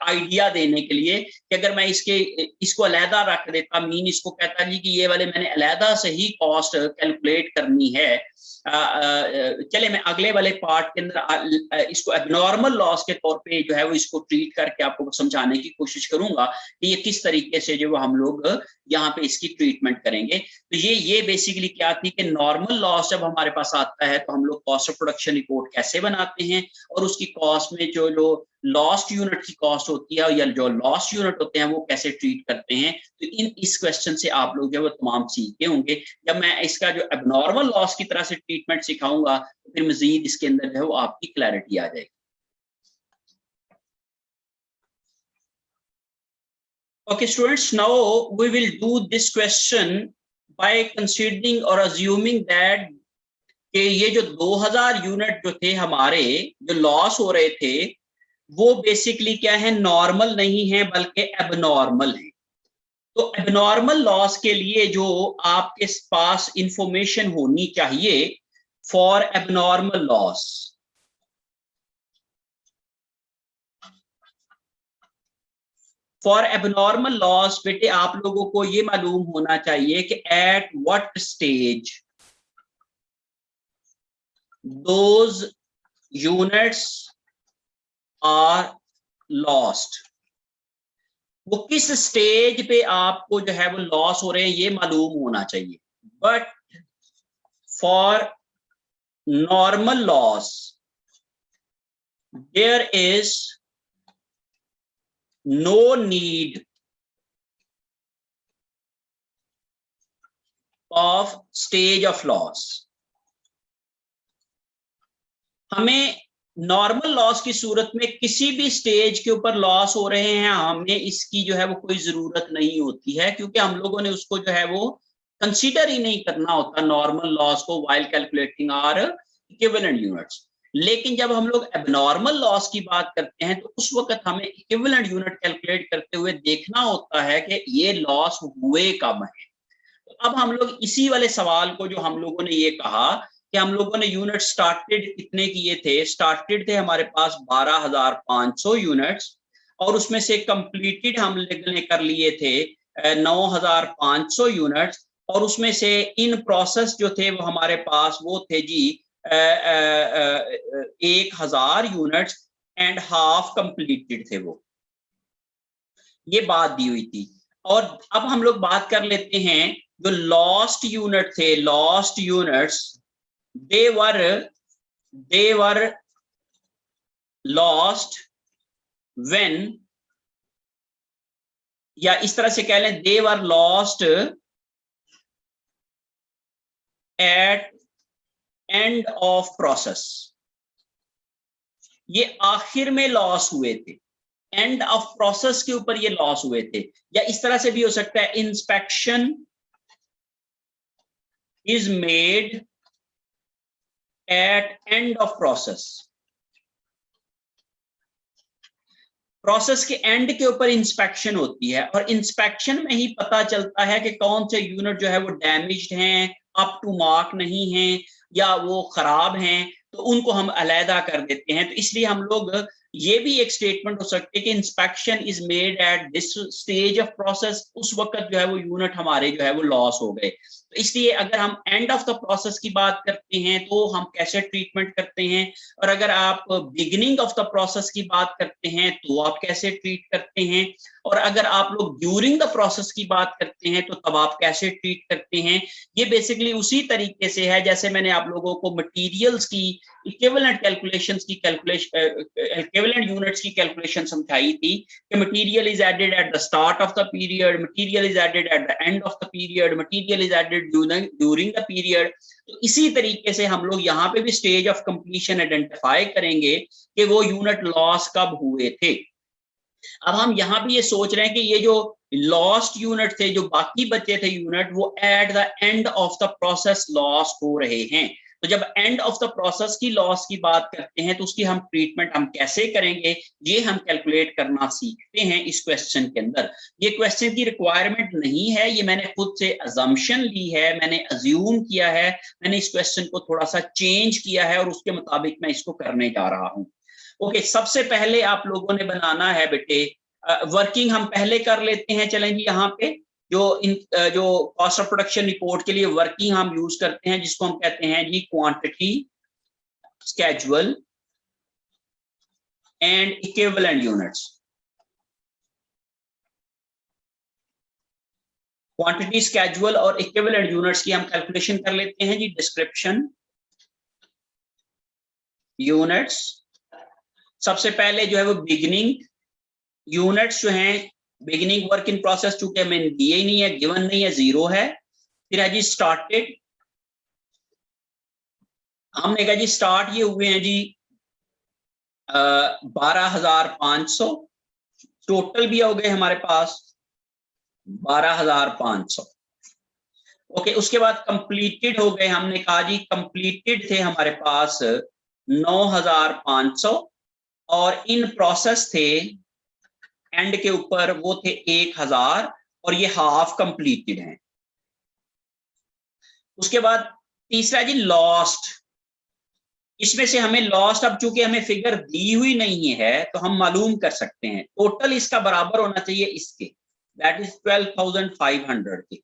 आइडिया देने के लिए कि अगर मैं इसको अलहदा रख देता, मीन इसको कहता जी कि ये वाले मैंने अलहदा से ही कॉस्ट कैलकुलेट करनी है। चले मैं अगले वाले पार्ट के अंदर इसको एबनॉर्मल लॉस के तौर पे जो है वो इसको ट्रीट करके आपको समझाने की कोशिश करूंगा कि ये किस तरीके से जो हम लोग यहाँ पे इसकी ट्रीटमेंट करेंगे। तो ये बेसिकली क्या थी कि नॉर्मल लॉस जब हमारे पास आता है तो हम लोग कॉस्ट ऑफ प्रोडक्शन रिपोर्ट कैसे बनाते हैं, और उसकी कॉस्ट में जो लॉस्ट यूनिट की कॉस्ट होती है या जो लॉस्ट यूनिट होते हैं वो कैसे ट्रीट करते हैं। तो इस क्वेश्चन से आप लोग जो है वो तमाम सीखे होंगे। जब मैं इसका जो एबनॉर्मल लॉस की तरह से ट्रीटमेंट सिखाऊंगा तो फिर मजीद इसके अंदर जो है वो आपकी क्लैरिटी आ जाएगी। Okay students, now we will do this question by considering or assuming that कि ये जो 2000 यूनिट जो थे हमारे जो लॉस हो रहे थे वो बेसिकली क्या है, नॉर्मल नहीं है बल्कि एबनॉर्मल है। तो एबनॉर्मल लॉस के लिए जो आपके पास इंफॉर्मेशन होनी चाहिए for abnormal loss, for abnormal loss बेटे आप लोगों को ये मालूम होना चाहिए कि at what stage those units are lost. वो किस स्टेज पे आपको जो है वो लॉस हो रहे हैं ये मालूम होना चाहिए। But for normal loss there is no need of stage of loss। हमें नॉर्मल लॉस की सूरत में किसी भी स्टेज के ऊपर लॉस हो रहे हैं हमें इसकी जो है वो कोई जरूरत नहीं होती है, क्योंकि हम लोगों ने उसको जो है वो कंसीडर ही नहीं करना होता नॉर्मल लॉस को while calculating our equivalent units. लेकिन जब हम लोग एबनॉर्मल लॉस की बात करते हैं तो उस वक्त हमें इक्विवेलेंट यूनिट कैलकुलेट करते हुए देखना होता है कि ये लॉस हुए कब है। तो अब हम लोग इसी वाले सवाल को जो हम लोगों ने ये कहा कि हम लोगों ने यूनिट स्टार्टेड कितने किए थे, स्टार्टेड थे हमारे पास 12,500 यूनिट्स, और उसमें से कंप्लीटेड हम लोगों ने कर लिए थे 9,500 यूनिट्स, और उसमें से इन प्रोसेस जो थे वो हमारे पास वो थे जी 1,000 यूनिट्स एंड हाफ कंप्लीटेड थे वो, ये बात दी हुई थी। और अब हम लोग बात कर लेते हैं जो लॉस्ट यूनिट थे, lost units they were lost when, या इस तरह से कह लें they were lost at end of process। ये आखिर में लॉस हुए थे, एंड ऑफ प्रोसेस के ऊपर ये लॉस हुए थे। या इस तरह से भी हो सकता है inspection is made at end of process। Process के एंड के ऊपर इंस्पेक्शन होती है, और इंस्पेक्शन में ही पता चलता है कि कौन से यूनिट जो है वो डैमेज्ड हैं, अप टू मार्क नहीं हैं, या वो खराब हैं, तो उनको हम अलहदा कर देते हैं। तो इसलिए हम लोग ये भी एक स्टेटमेंट हो सकती है कि inspection is made at this stage of process, उस वक्त जो है वो यूनिट हमारे जो है वो लॉस हो गए। तो इसलिए अगर हम एंड ऑफ द प्रोसेस की बात करते हैं तो हम कैसे ट्रीटमेंट करते हैं, और अगर आप बिगिनिंग ऑफ द प्रोसेस की बात करते हैं तो आप कैसे ट्रीट करते हैं, और अगर आप लोग ड्यूरिंग द प्रोसेस की बात करते हैं तो तब आप कैसे ट्रीट करते हैं। ये बेसिकली उसी तरीके से है जैसे मैंने आप लोगों को मटेरियल्स की इक्विवेलेंट कैलकुलेशंस की इक्विवेलेंट यूनिट्स की कैलकुलेशन समझाई थी कि material is added at the start of the period, material is added at the end of the period, material is added during the period. तो इसी तरीके से हम लोग यहाँ पे भी स्टेज ऑफ कंप्लीशन आइडेंटिफाई करेंगे कि वो यूनिट लॉस कब हुए थे। अब हम यहाँ भी ये सोच रहे हैं कि ये जो लॉस्ट यूनिट थे, जो बाकी बचे थे यूनिट, वो eight the end of the process loss हो रहे हैं। तो जब एंड ऑफ द प्रोसेस की लॉस की बात करते हैं तो उसकी हम ट्रीटमेंट हम कैसे करेंगे, ये हम कैलकुलेट करना सीखते हैं इस क्वेश्चन के अंदर। ये क्वेश्चन की रिक्वायरमेंट नहीं है, ये मैंने खुद से अजम्पशन ली है, मैंने अज्यूम किया है, मैंने इस क्वेश्चन को थोड़ा सा चेंज किया है और उसके मुताबिक मैं इसको करने जा रहा हूँ। ओके, सबसे पहले आप लोगों ने बनाना है बेटे, वर्किंग हम पहले कर लेते हैं। चलें जी, यहाँ पे जो कॉस्ट ऑफ प्रोडक्शन रिपोर्ट के लिए वर्किंग हम यूज करते हैं, जिसको हम कहते हैं जी quantity schedule and equivalent units. Quantity schedule और इक्विवेलेंट यूनिट्स की हम कैलकुलेशन कर लेते हैं जी। डिस्क्रिप्शन यूनिट्स, सबसे पहले जो है वो बिगिनिंग यूनिट्स जो हैं, बिगिनिंग वर्क इन प्रोसेस चूंकि हमें दिए ही नहीं है, गिवन नहीं है, 0 है। फिर है जी स्टार्टेड, हमने कहा जी स्टार्ट ये हुए हैं जी 12,500, टोटल भी हो गए हमारे पास 12,500। ओके, उसके बाद कंप्लीटेड हो गए, हमने कहा जी कंप्लीटेड थे हमारे पास 9,500 और इन प्रोसेस थे एंड के ऊपर वो थे 1,000 और ये हाफ कंप्लीटेड हैं। उसके बाद तीसरा जी लॉस्ट, इसमें से हमें लॉस्ट, अब चूंकि हमें फिगर दी हुई नहीं है तो हम मालूम कर सकते हैं टोटल इसका बराबर होना चाहिए इसके, दैट इज 12,500 के,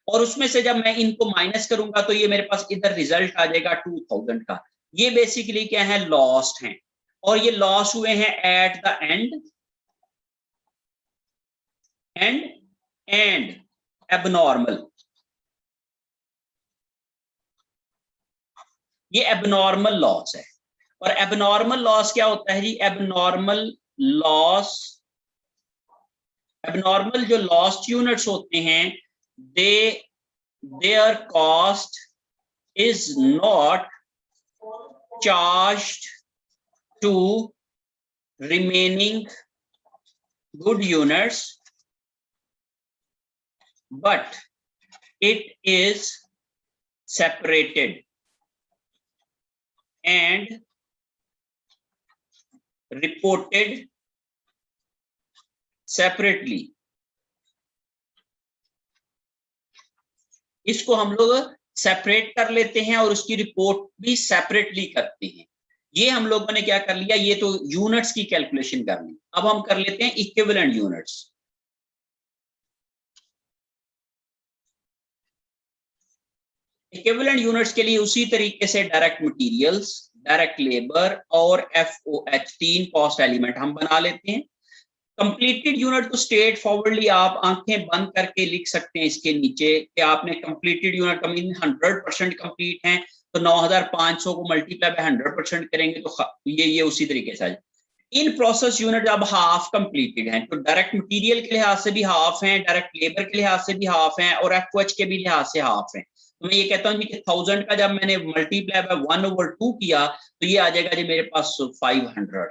और उसमें से जब मैं इनको माइनस करूंगा तो ये मेरे पास इधर रिजल्ट आ जाएगा 2,000 का। ये बेसिकली क्या है, लॉस्ट हैं, और ये लॉस हुए हैं एट द एंड एबनॉर्मल। ये एबनॉर्मल लॉस है। और एबनॉर्मल लॉस क्या होता है जी, एबनॉर्मल जो लॉस्ट यूनिट्स होते हैं, their cost is not charged to remaining good units, but it is separated and reported separately। इसको हम लोग सेपरेट कर लेते हैं और उसकी रिपोर्ट भी सेपरेटली करते हैं। ये हम लोगों ने क्या कर लिया, ये तो यूनिट्स की कैलकुलेशन कर ली। अब हम कर लेते हैं इक्विवेलेंट यूनिट्स। इक्विवेलेंट यूनिट्स के लिए उसी तरीके से डायरेक्ट मटेरियल्स, डायरेक्ट लेबर और FOH 3 कॉस्ट एलिमेंट हम बना लेते हैं। कंप्लीटेड यूनिट को स्ट्रेट फॉरवर्डली आप आंखें बंद करके लिख सकते हैं इसके नीचे कि आपने कंप्लीटेड यूनिट का मीन 100% कंप्लीट है, तो 9,500 को मल्टीप्लाई बाय 100% करेंगे तो ये उसी तरीके से। इन प्रोसेस यूनिट अब हाफ कंप्लीटेड हैं, तो डायरेक्ट मटेरियल के लिहाज से भी हाफ हैं, डायरेक्ट लेबर के लिहाज से भी हाफ हैं और FOH के भी लिहाज से हाफ हैं। तो मैं ये कहता हूँ कि 1000 का जब मैंने मल्टीप्लाई बाय 1/2 किया तो ये आ जाएगा जी मेरे पास 500।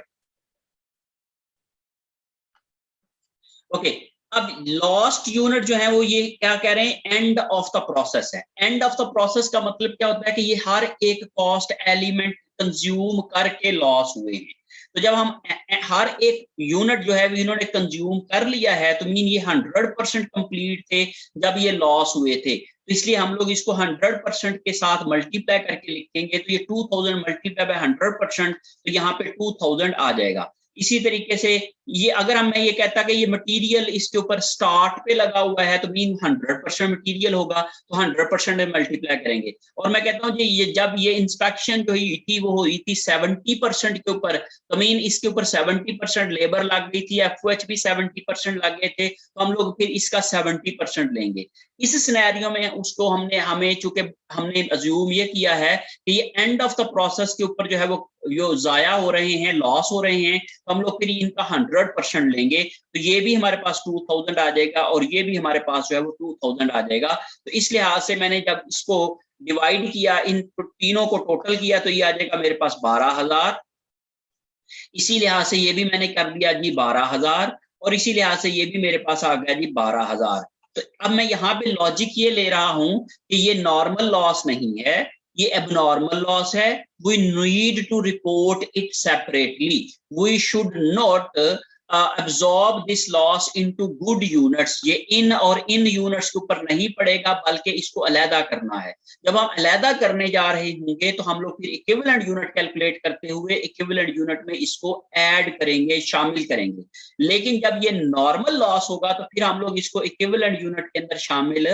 ओके, अब लॉस्ट यूनिट जो है वो ये क्या कह रहे हैं, एंड ऑफ द प्रोसेस है। एंड ऑफ द प्रोसेस का मतलब क्या होता है कि ये हर एक कॉस्ट एलिमेंट कंज्यूम करके लॉस हुए हैं। तो जब हम हर एक यूनिट जो है इन्होंने कंज्यूम कर लिया है तो मीन ये 100% कंप्लीट थे जब ये लॉस हुए थे, तो इसलिए हम लोग इसको 100% के साथ मल्टीप्लाई करके लिखेंगे, तो ये 2000 मल्टीप्लाई बाय 100%, तो यहाँ पे 2000 आ जाएगा। इसी तरीके से ये अगर मैं ये कहता कि ये मटेरियल इसके ऊपर स्टार्ट पे लगा हुआ है तो मीन 100% मटेरियल होगा, तो 100% में मल्टीप्लाई करेंगे। और मैं कहता हूँ ये जब ये इंस्पेक्शन जो हुई थी वो हुई थी 70% के ऊपर, तो मीन इसके ऊपर 70% लेबर लग गई थी, FOH भी 70% लग गए थे, तो हम लोग फिर इसका 70% लेंगे। इस सिनेरियो में उसको हमें चूंकि हमने अज्यूम ये किया है कि ये एंड ऑफ द प्रोसेस के ऊपर जो है वो जो जाया हो रहे हैं, लॉस हो रहे हैं, तो हम लोग फिर इनका 100% लेंगे, तो ये भी हमारे पास 2000 आ जाएगा और ये भी हमारे पास जो है वो 2000 आ जाएगा। तो इस लिहाज से मैंने जब इसको डिवाइड किया, इन तीनों को टोटल किया, तो ये आ जाएगा मेरे पास 12,000। इसी लिहाज से ये भी मैंने कर दिया जी 12,000 और इसी लिहाज से ये भी मेरे पास आ गया जी 12,000। तो अब मैं यहाँ पे लॉजिक ये ले रहा हूं कि ये नॉर्मल लॉस नहीं है, ये एबनॉर्मल लॉस है, we need to report it separately, we should not absorb this loss into good units, ये इन और इन यूनिट्स के ऊपर नहीं पड़ेगा बल्कि इसको अलहदा करना है। जब हम अलहदा करने जा रहे होंगे तो हम लोग फिर इक्विवेलेंट यूनिट कैलकुलेट करते हुए इक्विवेलेंट यूनिट में इसको ऐड करेंगे, शामिल करेंगे। लेकिन जब ये नॉर्मल लॉस होगा तो फिर हम लोग इसको इक्विवेलेंट यूनिट के अंदर शामिल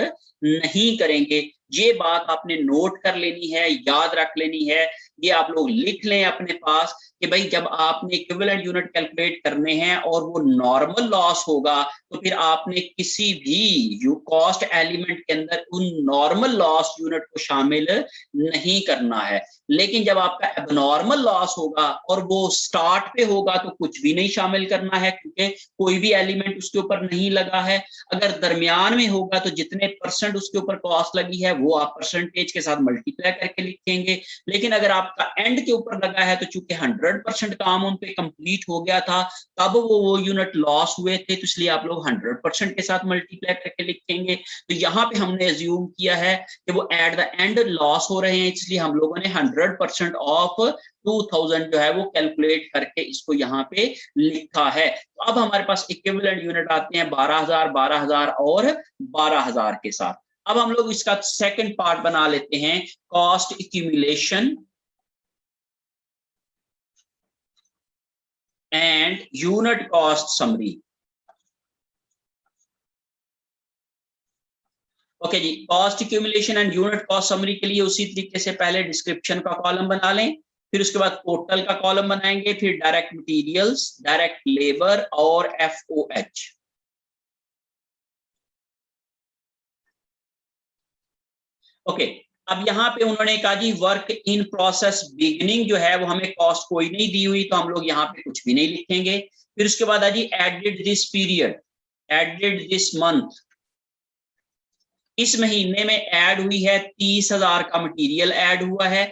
नहीं करेंगे। ये बात आपने नोट कर लेनी है, याद रख लेनी है, ये आप लोग लिख लें अपने पास कि भाई जब आपने इक्विवेलेंट यूनिट कैलकुलेट करने हैं और वो नॉर्मल लॉस होगा तो फिर आपने किसी भी कॉस्ट एलिमेंट के अंदर उन नॉर्मल लॉस यूनिट को शामिल नहीं करना है। लेकिन जब आपका एबनॉर्मल लॉस होगा और वो स्टार्ट पे होगा तो कुछ भी नहीं शामिल करना है क्योंकि कोई भी एलिमेंट उसके ऊपर नहीं लगा है। अगर दरमियान में होगा तो जितने परसेंट उसके ऊपर कॉस्ट लगी है वो आप परसेंटेज के साथ मल्टीप्लाई करके लिखेंगे। लेकिन अगर आपका एंड के ऊपर लगा है तो चूंकि 100% काम उन पे कंप्लीट हो गया था तब वो यूनिट लॉस हुए थे, तो इसलिए आप लोग 100% के साथ मल्टीप्लाई करके लिखेंगे। तो यहाँ पे हमने अज्यूम किया है कि वो एट द एंड लॉस हो रहे हैं, इसलिए हम लोगों ने 100% ऑफ 2000 जो है वो कैलकुलेट करके इसको यहाँ पे लिखा है। तो अब हमारे पास इक्विवेलेंट यूनिट आते हैं 12,000, 12,000 और 12,000 के साथ। अब हम लोग इसका सेकंड पार्ट बना लेते हैं, cost accumulation and unit cost summary. Okay जी, cost accumulation and unit cost summary के लिए उसी तरीके से पहले डिस्क्रिप्शन का कॉलम बना लें, फिर उसके बाद टोटल का कॉलम बनाएंगे, फिर डायरेक्ट मटेरियल्स, डायरेक्ट लेबर और FOH। ओके, अब यहाँ पे उन्होंने कहा जी वर्क इन प्रोसेस बिगिनिंग जो है वो हमें कॉस्ट कोई नहीं दी हुई तो हम लोग यहाँ पे कुछ भी नहीं लिखेंगे। फिर उसके बाद है जी added this period, added this month, इस महीने में ऐड हुई है 30,000 का मटेरियल ऐड हुआ है,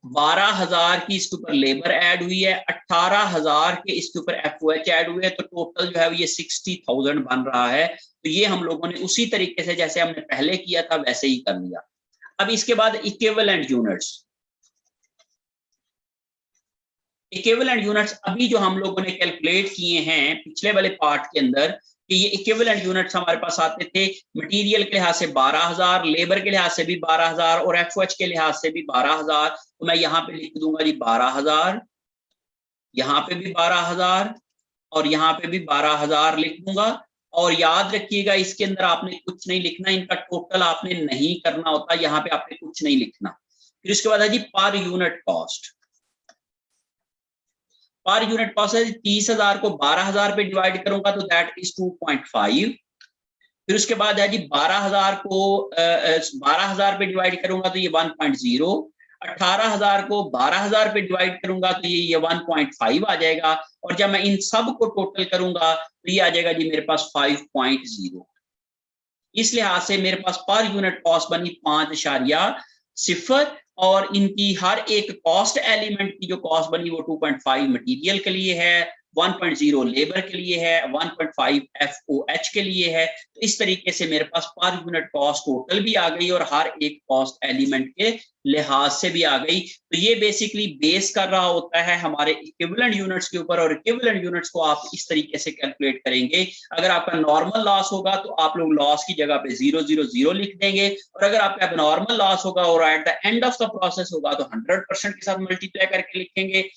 12,000 की इसके ऊपर लेबर ऐड हुई है, 18,000 के इसके ऊपर FOH ऐड हुए हैं, तो टोटल जो है ये 60,000 बन रहा है। तो ये हम लोगों ने उसी तरीके से जैसे हमने पहले किया था वैसे ही कर लिया। अब इसके बाद इक्विवेलेंट यूनिट्स, इक्विवेलेंट यूनिट्स अभी जो हम लोगों ने कैलकुलेट किए हैं पिछले वाले पार्ट के अंदर कि ये इक्विवेलेंट यूनिट्स हमारे पास आते थे मटेरियल के लिहाज से 12,000, लेबर के लिहाज से भी 12,000 और FOH के लिहाज से भी 12,000। तो मैं यहाँ पे लिख दूंगा जी 12,000, यहाँ पे भी 12,000 और यहाँ पे भी 12,000 लिख दूंगा। और याद रखिएगा इसके अंदर आपने कुछ नहीं लिखना, इनका टोटल आपने नहीं करना होता, यहाँ पे आपने कुछ नहीं लिखना। फिर उसके बाद है जी per unit cost, per unit cost है 30,000 को 12,000 पे डिवाइड करूंगा तो दैट इज 2.5। फिर उसके बाद है जी 12,000 को 12,000 पे डिवाइड करूंगा तो ये 1.0, 18,000 को 12,000 पे डिवाइड करूंगा तो ये 1.5 आ जाएगा, और जब मैं इन सब को टोटल करूंगा तो ये आ जाएगा जी मेरे पास 5.0। इस लिहाज से मेरे पास पर यूनिट कॉस्ट बनी 5.0 और इनकी हर एक कॉस्ट एलिमेंट की जो कॉस्ट बनी वो 2.5 मटेरियल के लिए है, 1.0 लेबर के लिए है, 1.5 FOH के लिए है। तो इस तरीके से मेरे पास पर यूनिट कॉस्ट टोटल भी आ गई और हर एक कॉस्ट एलिमेंट के लिहाज से भी आ गई। तो ये बेसिकली बेस कर रहा होता है हमारे इक्विवेलेंट यूनिट्स के ऊपर, और इक्विवेलेंट यूनिट्स को आप इस तरीके से कैलकुलेट करेंगे। अगर आपका नॉर्मल लॉस होगा तो आप लोग लॉस की जगह पे 000 लिख देंगे, और अगर आपका एबनॉर्मल लॉस होगा और eight the end of the process होगा तो 100% के साथ मल्टीप्लाई करके लिखेंगे।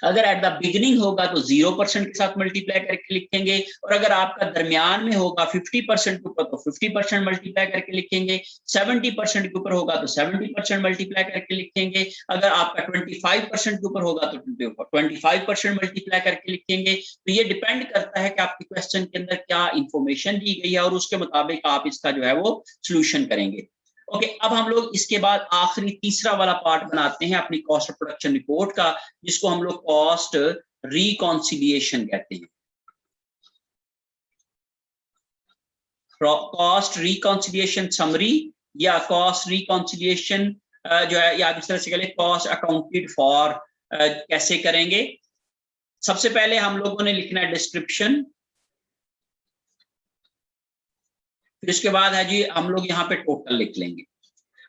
अगर एट द बिगिनिंग होगा तो 0% के साथ मल्टीप्लाई करके लिखेंगे, और अगर आपका दरमियान में होगा 50% के ऊपर तो 50% मल्टीप्लाई करके लिखेंगे, 70% के ऊपर होगा तो 70% मल्टीप्लाई करके लिखेंगे, अगर आपका 25% के ऊपर होगा तो 25% मल्टीप्लाई करके लिखेंगे। तो ये डिपेंड करता है कि आपके क्वेश्चन के अंदर क्या इंफॉर्मेशन दी गई है और उसके मुताबिक आप इसका जो है वो सोल्यूशन करेंगे। ओके, अब हम लोग इसके बाद आखिरी तीसरा वाला पार्ट बनाते हैं अपनी कॉस्ट ऑफ प्रोडक्शन रिपोर्ट का, जिसको हम लोग कॉस्ट रिकॉन्सिलिएशन कहते हैं। कॉस्ट रिकॉन्सिलिएशन समरी या कॉस्ट रिकॉन्सिलिएशन जो है, या इस तरह से कहें कॉस्ट अकाउंटेड फॉर कैसे करेंगे। सबसे पहले हम लोगों ने लिखना है डिस्क्रिप्शन, फिर उसके बाद है जी हम लोग यहाँ पे टोटल लिख लेंगे।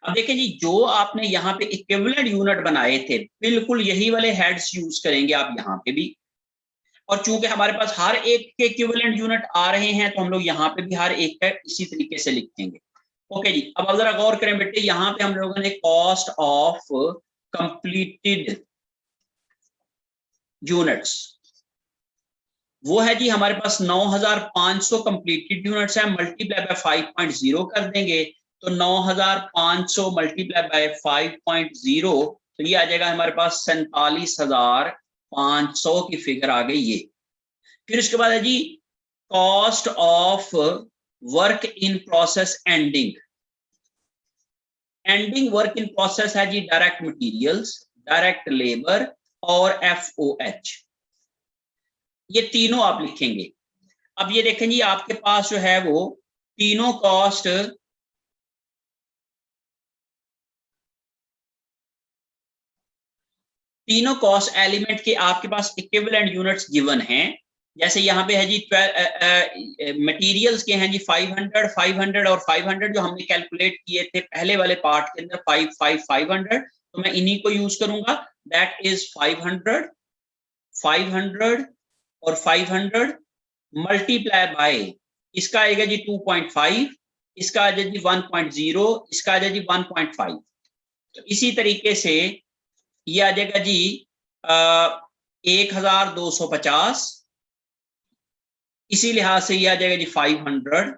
अब देखें जी, जो आपने यहाँ पे इक्विवेलेंट यूनिट बनाए थे, बिल्कुल यही वाले हेड्स यूज करेंगे आप यहाँ पे भी। और चूंकि हमारे पास हर एक के इक्विवेलेंट यूनिट आ रहे हैं, तो हम लोग यहाँ पे भी हर एक का इसी तरीके से लिख देंगे। ओके जी, अब जरा गौर करें बेटे, यहाँ पे हम लोगों ने कॉस्ट ऑफ कंप्लीटेड यूनिट्स, वो है जी हमारे पास 9500 कंप्लीटेड यूनिट्स है, मल्टीप्लाई बाय 5.0 कर देंगे, तो 9500 मल्टीप्लाई बाय 5.0, तो ये आ जाएगा हमारे पास 47,500 की फिगर आ गई ये। फिर उसके बाद है जी cost of work in process ending. Ending work in process है जी डायरेक्ट मटेरियल्स, डायरेक्ट लेबर और FOH, ये तीनों आप लिखेंगे। अब ये देखें जी, आपके पास जो है वो तीनों कॉस्ट एलिमेंट के आपके पास इक्विवेलेंट यूनिट्स गिवन हैं। जैसे यहाँ पे है जी मटेरियल्स के हैं जी 500, 500 और 500 जो हमने कैलकुलेट किए थे पहले वाले पार्ट के अंदर 500, तो मैं इन्हीं को यूज करूंगा। दैट इज 500, 500 और 500 मल्टीप्लाई बाय, इसका आएगा जी 2.5, इसका आ जाएगा जी 1.0, इसका आ जाएगा जी 1.5। तो इसी तरीके से ये आ जाएगा जी 1250, इसी लिहाज से ये आ जाएगा जी 500,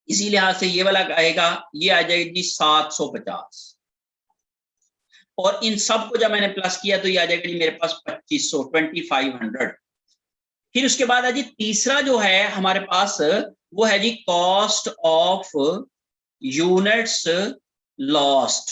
इसी लिहाज से ये वाला आएगा, ये आ जाएगा जी 750, और इन सब को जब मैंने प्लस किया तो ये आ जाएगा जी मेरे पास 2500, 2500। फिर उसके बाद है जी तीसरा जो है हमारे पास, वो है जी कॉस्ट ऑफ यूनिट्स लॉस्ट।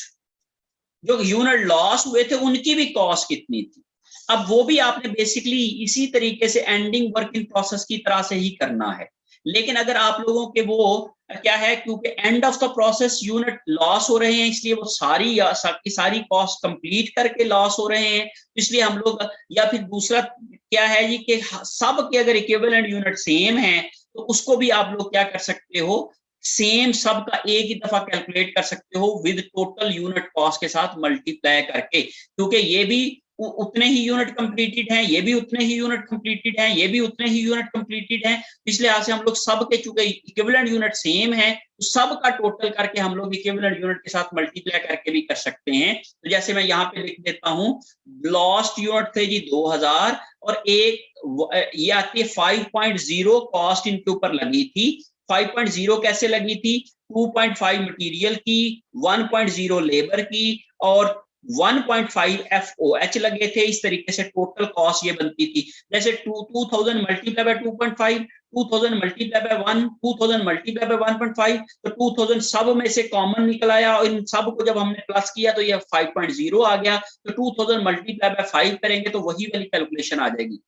जो यूनिट लॉस हुए थे उनकी भी कॉस्ट कितनी थी, अब वो भी आपने बेसिकली इसी तरीके से एंडिंग वर्क इन प्रोसेस की तरह से ही करना है। लेकिन अगर आप लोगों के वो क्या है, क्योंकि and of the process unit loss हो रहे हैं, इसलिए वो सारी कॉस्ट कंप्लीट करके लॉस हो रहे हैं, इसलिए हम लोग, या फिर दूसरा क्या है जी कि सब के अगर इक्विवेलेंट यूनिट सेम है तो उसको भी आप लोग क्या कर सकते हो, सेम सब का एक ही दफा कैलकुलेट कर सकते हो विद टोटल यूनिट कॉस्ट के साथ मल्टीप्लाई करके, क्योंकि ये भी उतने ही यूनिट कंप्लीटेड हैं, ये भी उतने ही यूनिट कंप्लीटेड हैं, ये भी उतने ही यूनिट कंप्लीटेड हैं, इसलिए आज से हम लोग सब के चूंकि इक्विवेलेंट यूनिट सेम है तो सब का टोटल करके हम लोग इक्विवेलेंट यूनिट के साथ मल्टीप्लाई करके भी कर सकते हैं। तो जैसे मैं यहाँ पे लिख देता हूँ, लॉस्ट यूनिट थे जी 2000, और एक ये आती है 5.0 कॉस्ट इनके ऊपर लगी थी। 5.0 कैसे लगी थी, 2.5 मटेरियल की, 1.0 लेबर की और 1.5 FOH लगे थे। इस तरीके से टोटल कॉस्ट ये बनती थी। जैसे 2000 multiply by 2.5, 2000 multiply by 1, 2000 multiply by 1.5, तो 2000 सब में से कॉमन निकल आया, और इन सब को जब हमने प्लस किया तो ये 5.0 आ गया। तो 2000 मल्टीप्लाई बाय 5 करेंगे तो वही वाली कैलकुलेशन आ जाएगी।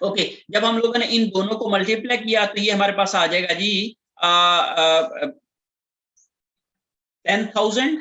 ओके, जब हम लोगों ने इन दोनों को मल्टीप्लाई किया तो ये हमारे पास आ जाएगा जी 10,000।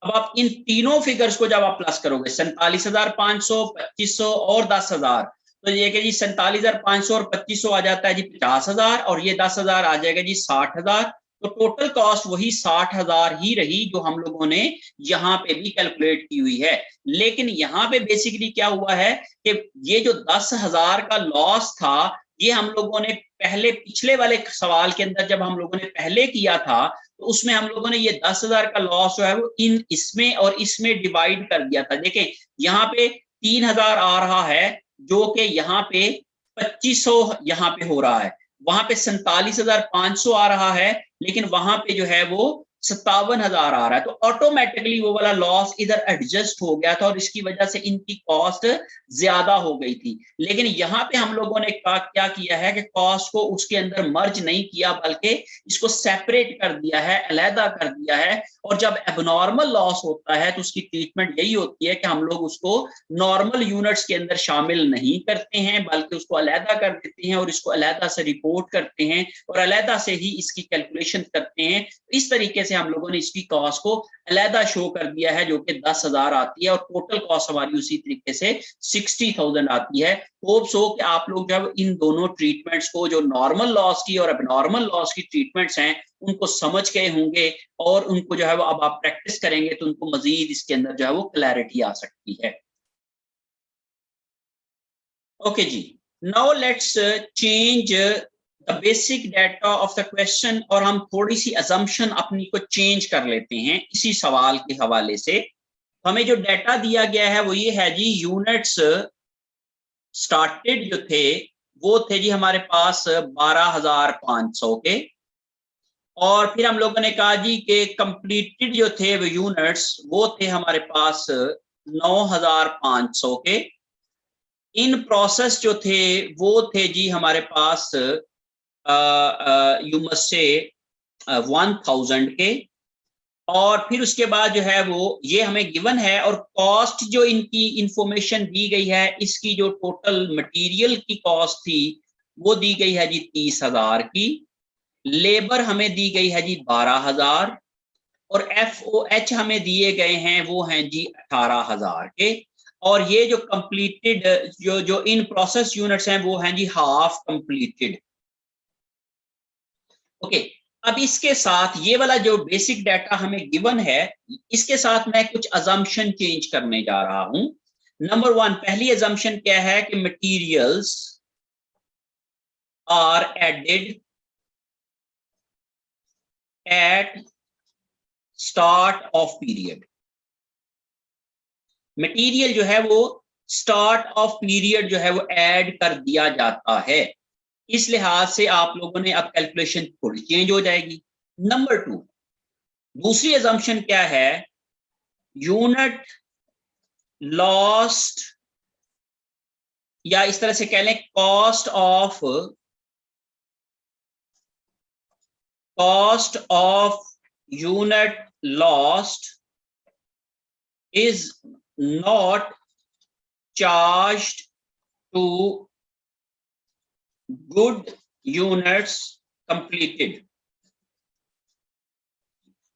अब आप इन तीनों फिगर्स को जब आप प्लस करोगे, 47,500, 2500 और 10,000, तो ये कि जी 47,500 और 2500 आ जाता है जी 50,000, और ये 10,000 आ जाएगा जी 60,000। तो टोटल कॉस्ट वही 60,000 ही रही जो हम लोगों ने यहाँ पे भी कैलकुलेट की हुई है। लेकिन यहाँ पे बेसिकली क्या हुआ है कि ये जो 10,000 का लॉस था, ये हम लोगों ने पहले पिछले वाले सवाल के अंदर जब हम लोगों ने पहले किया था तो उसमें हम लोगों ने ये 10,000 का लॉस जो है वो इसमें और इसमें डिवाइड कर दिया था। देखें यहाँ पे 3,000 आ रहा है, जो कि यहाँ पे 2500 यहाँ पे हो रहा है, वहां पे 47,500 आ रहा है, लेकिन वहां पे जो है वो 57,000 आ रहा है। तो ऑटोमेटिकली वो वाला लॉस इधर एडजस्ट हो गया था और इसकी वजह से इनकी कॉस्ट ज्यादा हो गई थी। लेकिन यहाँ पे हम लोगों ने क्या किया है कि कॉस्ट को उसके अंदर मर्ज नहीं किया, बल्कि इसको सेपरेट कर दिया है, अलहदा कर दिया है। और जब एबनॉर्मल लॉस होता है तो उसकी ट्रीटमेंट यही होती है कि हम लोग उसको नॉर्मल यूनिट्स के अंदर शामिल नहीं करते हैं, बल्कि उसको अलहदा कर देते हैं और इसको अलहदा से रिपोर्ट करते हैं और अलहदा से ही इसकी कैलकुलेशन करते हैं। इस तरीके से से हम लोगों ने इसकी कॉस्ट को अलहदा शो कर दिया है, जो कि 10,000 आती है, और टोटल कॉस्ट हमारी उसी तरीके से 60,000 आती है। होप्स हो कि आप लोग जब इन दोनों ट्रीटमेंट्स को, जो नॉर्मल लॉस की और एबनॉर्मल लॉस की ट्रीटमेंट्स हैं, उनको समझ गए होंगे, और उनको जो है वो अब आप प्रैक्टिस करेंगे तो उनको मजीद इसके अंदर जो है वो क्लैरिटी आ सकती है। ओके जी, now let's change the basic data of the question, और हम थोड़ी सी असम्पशन अपनी को चेंज कर लेते हैं इसी सवाल के हवाले से। हमें जो डाटा दिया गया है वो ये है जी, यूनिट्स स्टार्टेड जो थे वो थे जी हमारे पास 12,500 के, और फिर हम लोगों ने कहा जी कि कंप्लीटेड जो थे वो यूनिट्स वो थे हमारे पास 9,500 के। इन प्रोसेस जो थे वो थे जी हमारे पास यू मस्ट से 1,000 के, और फिर उसके बाद जो है वो ये हमें गिवन है, और कॉस्ट जो इनकी इंफॉर्मेशन दी गई है, इसकी जो टोटल मटेरियल की कॉस्ट थी वो दी गई है जी 30,000 की, लेबर हमें दी गई है जी 12,000, और FOH हमें दिए गए हैं वो हैं जी 18,000 के, और ये जो कंप्लीटेड जो इन प्रोसेस यूनिट्स हैं वो हैं जी हाफ कंप्लीटेड। ओके, अब इसके साथ ये वाला जो बेसिक डाटा हमें गिवन है, इसके साथ मैं कुछ अजम्पशन चेंज करने जा रहा हूं। नंबर 1, पहली अजम्पशन क्या है कि materials are added at start of period. Material जो है वो स्टार्ट ऑफ पीरियड जो है वो ऐड कर दिया जाता है, इस लिहाज से आप लोगों ने अब कैलकुलेशन थोड़ी चेंज हो जाएगी। नंबर 2, दूसरी अजम्पशन क्या है, यूनिट लॉस्ट, या इस तरह से कह लें cost of unit lost is not charged to good units completed।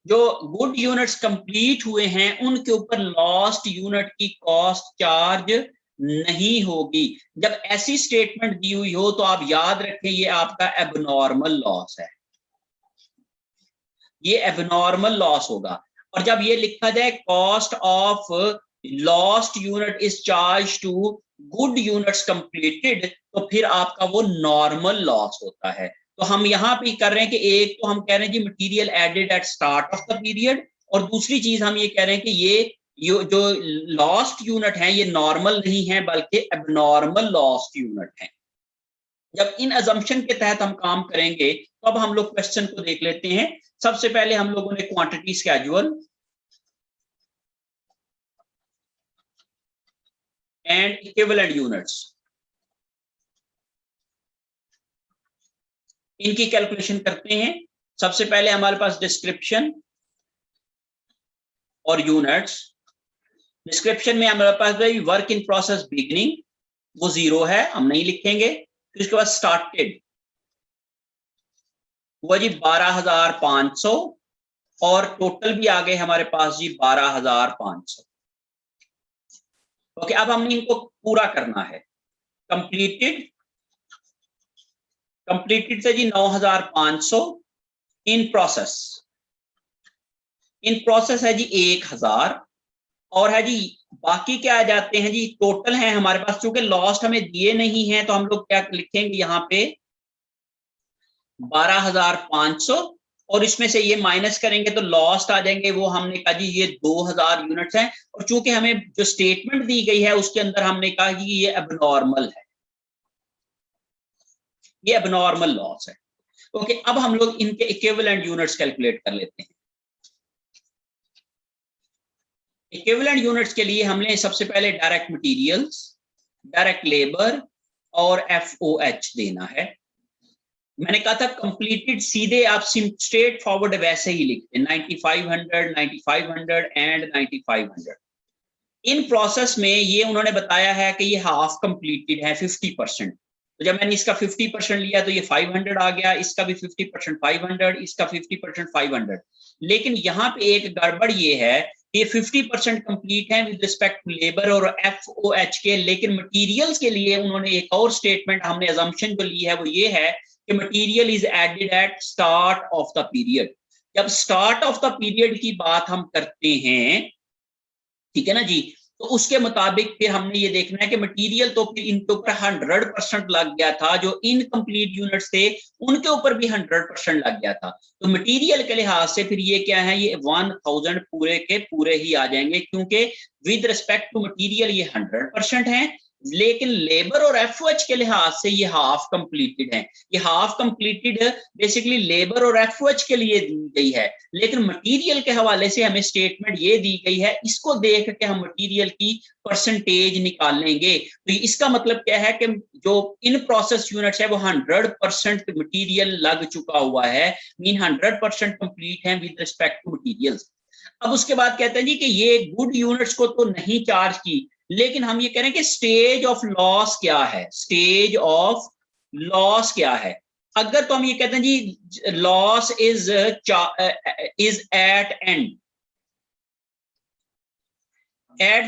जो गुड यूनिट्स कंप्लीट हुए हैं उनके ऊपर लॉस्ट यूनिट की कॉस्ट चार्ज नहीं होगी। जब ऐसी स्टेटमेंट दी हुई हो तो आप याद रखें ये आपका एबनॉर्मल लॉस है, ये एबनॉर्मल लॉस होगा। और जब ये लिखा जाए cost of lost unit is charge to good units completed, तो फिर आपका वो नॉर्मल लॉस होता है। तो हम यहाँ पे कर रहे हैं कि एक तो हम कह रहे हैं जी material added at start of the period, और दूसरी चीज हम ये कह रहे हैं कि ये जो लॉस्ट यूनिट है ये नॉर्मल नहीं है बल्कि एबनॉर्मल लॉस्ट यूनिट है। जब इन अजम्पशन के तहत हम काम करेंगे तो अब हम लोग क्वेश्चन को देख लेते हैं। सबसे पहले हम लोगों ने quantity schedule and equivalent units, इनकी कैलकुलेशन करते हैं। सबसे पहले हमारे पास डिस्क्रिप्शन और यूनिट्स। डिस्क्रिप्शन में हमारे पास भाई वर्क इन प्रोसेस बिगिनिंग वो 0 है, हम नहीं लिखेंगे। फिर उसके बाद स्टार्टेड वो जी 12,500, और टोटल भी आ गए हमारे पास जी 12,500। ओके, अब हमने इनको पूरा करना है। कंप्लीटेड से जी 9,500, इन प्रोसेस है जी 1,000, और है जी बाकी क्या आ जाते हैं जी टोटल है हमारे पास। चूंकि लॉस्ट हमें दिए नहीं है तो हम लोग क्या लिखेंगे यहाँ पे 12,500, और इसमें से ये माइनस करेंगे तो लॉस्ट आ जाएंगे। वो हमने कहा जी ये 2,000 यूनिट्स हैं, और चूंकि हमें जो स्टेटमेंट दी गई है उसके अंदर हमने कहा कि ये एबनॉर्मल है, ये एबनॉर्मल लॉस है। ओके, अब हम लोग इनके इक्विवेलेंट यूनिट्स कैलकुलेट कर लेते हैं। इक्विवेलेंट यूनिट्स के लिए हमने सबसे पहले डायरेक्ट मटेरियल्स, डायरेक्ट लेबर और FOH देना है। मैंने कहा था कंप्लीटेड सीधे आप स्ट्रेट फॉरवर्ड वैसे ही लिखते हैं 9,500, 9,500 एंड 9,500। इन प्रोसेस में ये उन्होंने बताया है कि ये हाफ कंप्लीटेड है 50%। तो जब मैंने इसका 50% लिया तो ये 500 आ गया, इसका भी 50% 500, इसका 50% 500। लेकिन यहाँ पे एक गड़बड़ ये है कि 50% कंप्लीट है विद रिस्पेक्ट टू लेबर और FOH के, लेकिन मटेरियल्स के लिए उन्होंने एक और स्टेटमेंट, हमने अजम्पशन जो ली है वो ये है कि material is added at start of the period. जब स्टार्ट ऑफ द पीरियड की बात हम करते हैं, ठीक है ना जी, तो उसके मुताबिक फिर हमने ये देखना है कि मटेरियल तो फिर इनके ऊपर 100% लग गया था, जो इनकम्प्लीट यूनिट्स थे उनके ऊपर भी 100% लग गया था। तो मटेरियल के लिहाज से फिर ये क्या है, ये 1000 पूरे के पूरे ही आ जाएंगे, क्योंकि विद रिस्पेक्ट टू मटेरियल ये 100% है, लेकिन लेबर और FOH के लिहाज से ये हाफ कंप्लीटेड है। ये हाफ कंप्लीटेड बेसिकली लेबर और FOH के लिए दी गई है, लेकिन मटेरियल के हवाले से हमें स्टेटमेंट ये दी गई है, इसको देख के हम मटेरियल की परसेंटेज निकालेंगे। तो इसका मतलब क्या है कि जो इन प्रोसेस यूनिट्स है वो 100% मटेरियल लग चुका हुआ है, मीन 100% कंप्लीट है विद रिस्पेक्ट टू मटेरियल्स। अब उसके बाद कहते हैं जी कि ये गुड यूनिट्स को तो नहीं चार्ज की, लेकिन हम ये कह रहे हैं कि स्टेज ऑफ लॉस क्या है, स्टेज ऑफ लॉस क्या है। अगर तो हम ये कहते हैं जी loss is at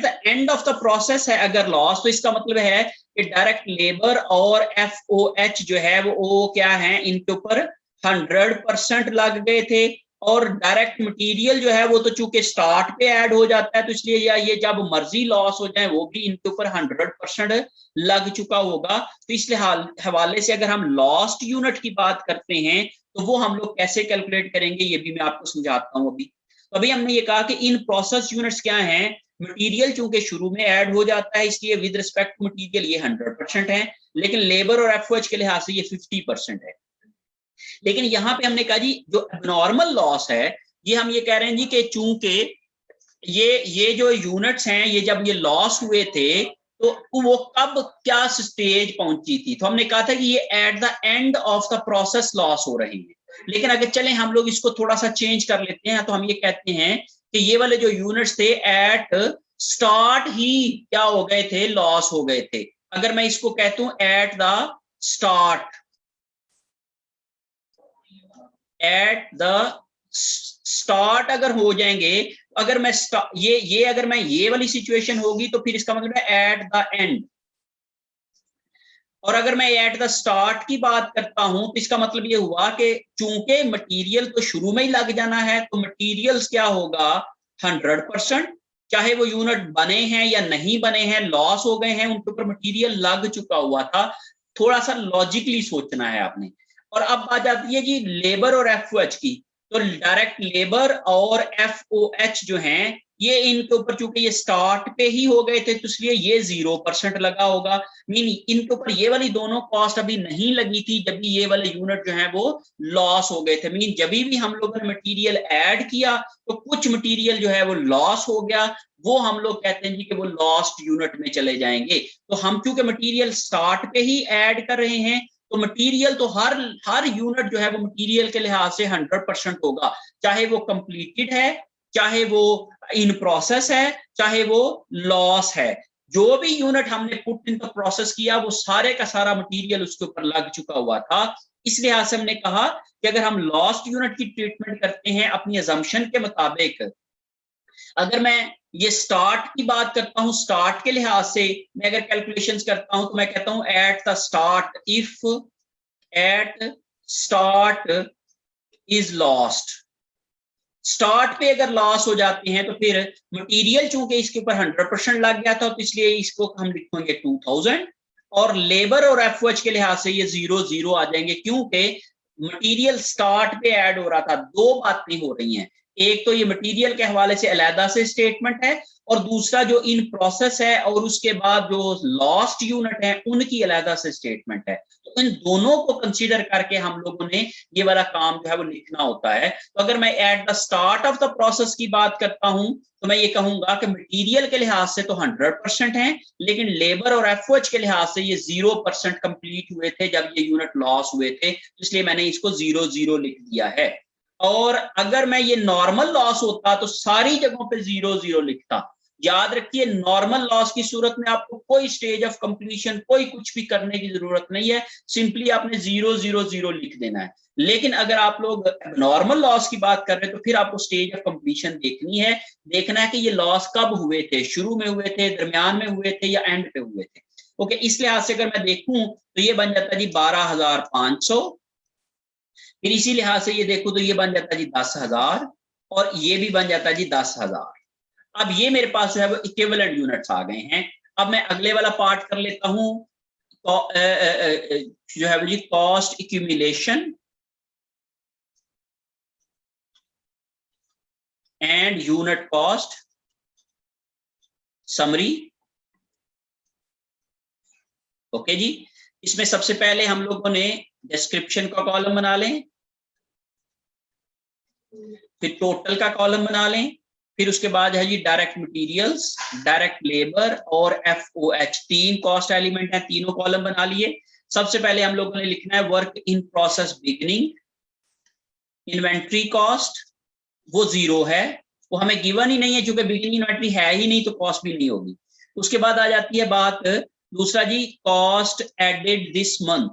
the end of the process है अगर लॉस, तो इसका मतलब है कि डायरेक्ट लेबर और FOH जो है वो क्या है, इनके ऊपर 100% लग गए थे, और डायरेक्ट मटेरियल जो है वो तो चूंकि स्टार्ट पे ऐड हो जाता है, तो इसलिए या ये जब मर्जी लॉस हो जाए वो भी इनके ऊपर 100% लग चुका होगा। तो इसलिए हवाले से अगर हम लॉस्ट यूनिट की बात करते हैं तो वो हम लोग कैसे कैलकुलेट करेंगे, ये भी मैं आपको समझाता हूँ अभी। तो अभी हमने ये कहा कि इन प्रोसेस यूनिट्स क्या हैं, मटेरियल चूंकि शुरू में ऐड हो जाता है इसलिए विद रिस्पेक्ट टू मटेरियल ये 100% है, लेकिन लेबर और FOH के लिहाज से ये 50% है। लेकिन यहाँ पे हमने कहा जी जो नॉर्मल लॉस है, ये हम ये कह रहे हैं जी कि चूंकि ये जो यूनिट्स हैं ये जब ये लॉस हुए थे तो वो कब क्या स्टेज पहुंची थी, तो हमने कहा था कि ये eight the end of the process loss हो रही है। लेकिन अगर चलें हम लोग इसको थोड़ा सा चेंज कर लेते हैं, तो हम ये कहते हैं कि ये वाले जो यूनिट्स थे एट स्टार्ट ही क्या हो गए थे, लॉस हो गए थे। अगर मैं इसको कहता हूं eight the start, eight the start अगर हो जाएंगे, अगर मैं ये अगर मैं ये वाली सिचुएशन होगी तो फिर इसका मतलब है एट द एंड, और अगर मैं एट द स्टार्ट की बात करता हूं तो इसका मतलब ये हुआ कि चूंकि मटेरियल तो शुरू में ही लग जाना है, तो मटेरियल्स क्या होगा 100%, चाहे वो यूनिट बने हैं या नहीं बने हैं, लॉस हो गए हैं, उनके ऊपर मटेरियल लग चुका हुआ था। थोड़ा सा लॉजिकली सोचना है आपने। और अब बात आती है जी लेबर और FOH की, तो डायरेक्ट लेबर और FOH जो हैं ये इनके ऊपर चूंकि ये स्टार्ट पे ही हो गए थे तो इसलिए ये 0% लगा होगा, मीन इनके ऊपर ये वाली दोनों कॉस्ट अभी नहीं लगी थी जब भी ये वाले यूनिट जो है वो लॉस हो गए थे। मीन जब भी हम लोगों ने मटेरियल ऐड किया तो कुछ मटेरियल जो है वो लॉस हो गया, वो हम लोग कहते हैं जी कि वो लॉस्ट यूनिट में चले जाएंगे। तो हम चूंकि मटेरियल स्टार्ट पे ही ऐड कर रहे हैं तो मटेरियल तो हर यूनिट जो है वो मटेरियल के लिहाज से 100% होगा, चाहे वो कंप्लीटेड है, चाहे वो इन प्रोसेस है, चाहे वो लॉस है। जो भी यूनिट हमने पुट इन द प्रोसेस किया वो सारे का सारा मटेरियल उसके ऊपर लग चुका हुआ था। इस लिहाज से हमने कहा कि अगर हम लॉस्ट यूनिट की ट्रीटमेंट करते हैं अपनी अजम्पशन के मुताबिक, अगर मैं ये स्टार्ट की बात करता हूं, स्टार्ट के लिहाज से मैं अगर कैलकुलेशंस करता हूं तो मैं कहता हूं eight the start, if at start is lost, start पे अगर लॉस हो जाते हैं तो फिर मटेरियल चूंकि इसके ऊपर 100% लग गया था तो इसलिए इसको हम लिखेंगे 2000, और लेबर और FOH के लिहाज से ये 0 आ जाएंगे, क्योंकि मटेरियल स्टार्ट पे ऐड हो रहा था। दो बातें हो रही हैं, एक तो ये मटेरियल के हवाले से अलहदा से स्टेटमेंट है, और दूसरा जो इन प्रोसेस है और उसके बाद जो लॉस्ट यूनिट है उनकी अलहदा से स्टेटमेंट है। तो इन दोनों को कंसीडर करके हम लोगों ने ये वाला काम जो है वो लिखना होता है। तो अगर मैं eight the start of the process की बात करता हूं तो मैं ये कहूंगा कि मटेरियल के लिहाज से तो 100% है, लेकिन लेबर और FOH के लिहाज से ये 0% कंप्लीट हुए थे जब ये यूनिट लॉस हुए थे, इसलिए मैंने इसको 0 लिख दिया है। और अगर मैं ये नॉर्मल लॉस होता तो सारी जगहों पे 0 लिखता, याद रखिए नॉर्मल लॉस की सूरत में आपको कोई स्टेज ऑफ कंप्लीशन कोई कुछ भी करने की जरूरत नहीं है, सिंपली आपने 000 लिख देना है। लेकिन अगर आप लोग नॉर्मल लॉस की बात कर रहे हैं तो फिर आपको स्टेज ऑफ कंप्लीशन देखनी है, देखना है कि ये लॉस कब हुए थे, शुरू में हुए थे, दरमियान में हुए थे या एंड पे हुए थे। ओके, इस लिहाज से अगर मैं देखूं तो ये बन जाता जी 12,500, फिर इसी लिहाज से ये देखूं तो ये बन जाता जी 10,000 और ये भी बन जाता जी 10,000। अब ये मेरे पास जो है वो इक्विवेलेंट यूनिट्स आ गए हैं। अब मैं अगले वाला पार्ट कर लेता हूं, जो है वो जी cost accumulation and unit cost summary. Okay जी, इसमें सबसे पहले हम लोगों ने डिस्क्रिप्शन का कॉलम बना लें, फिर टोटल का कॉलम बना लें, फिर उसके बाद है जी डायरेक्ट मटेरियल्स, डायरेक्ट लेबर और FOH, तीन कॉस्ट एलिमेंट है, तीनों कॉलम बना लिए। सबसे पहले हम लोगों ने लिखना है work in process beginning, inventory cost वो 0 है, वो हमें गिवन ही नहीं है, चूंकि बिगिनिंग इन्वेंट्री है ही नहीं तो कॉस्ट भी नहीं होगी। उसके बाद आ जाती है बात दूसरा जी कॉस्ट एडेड दिस मंथ,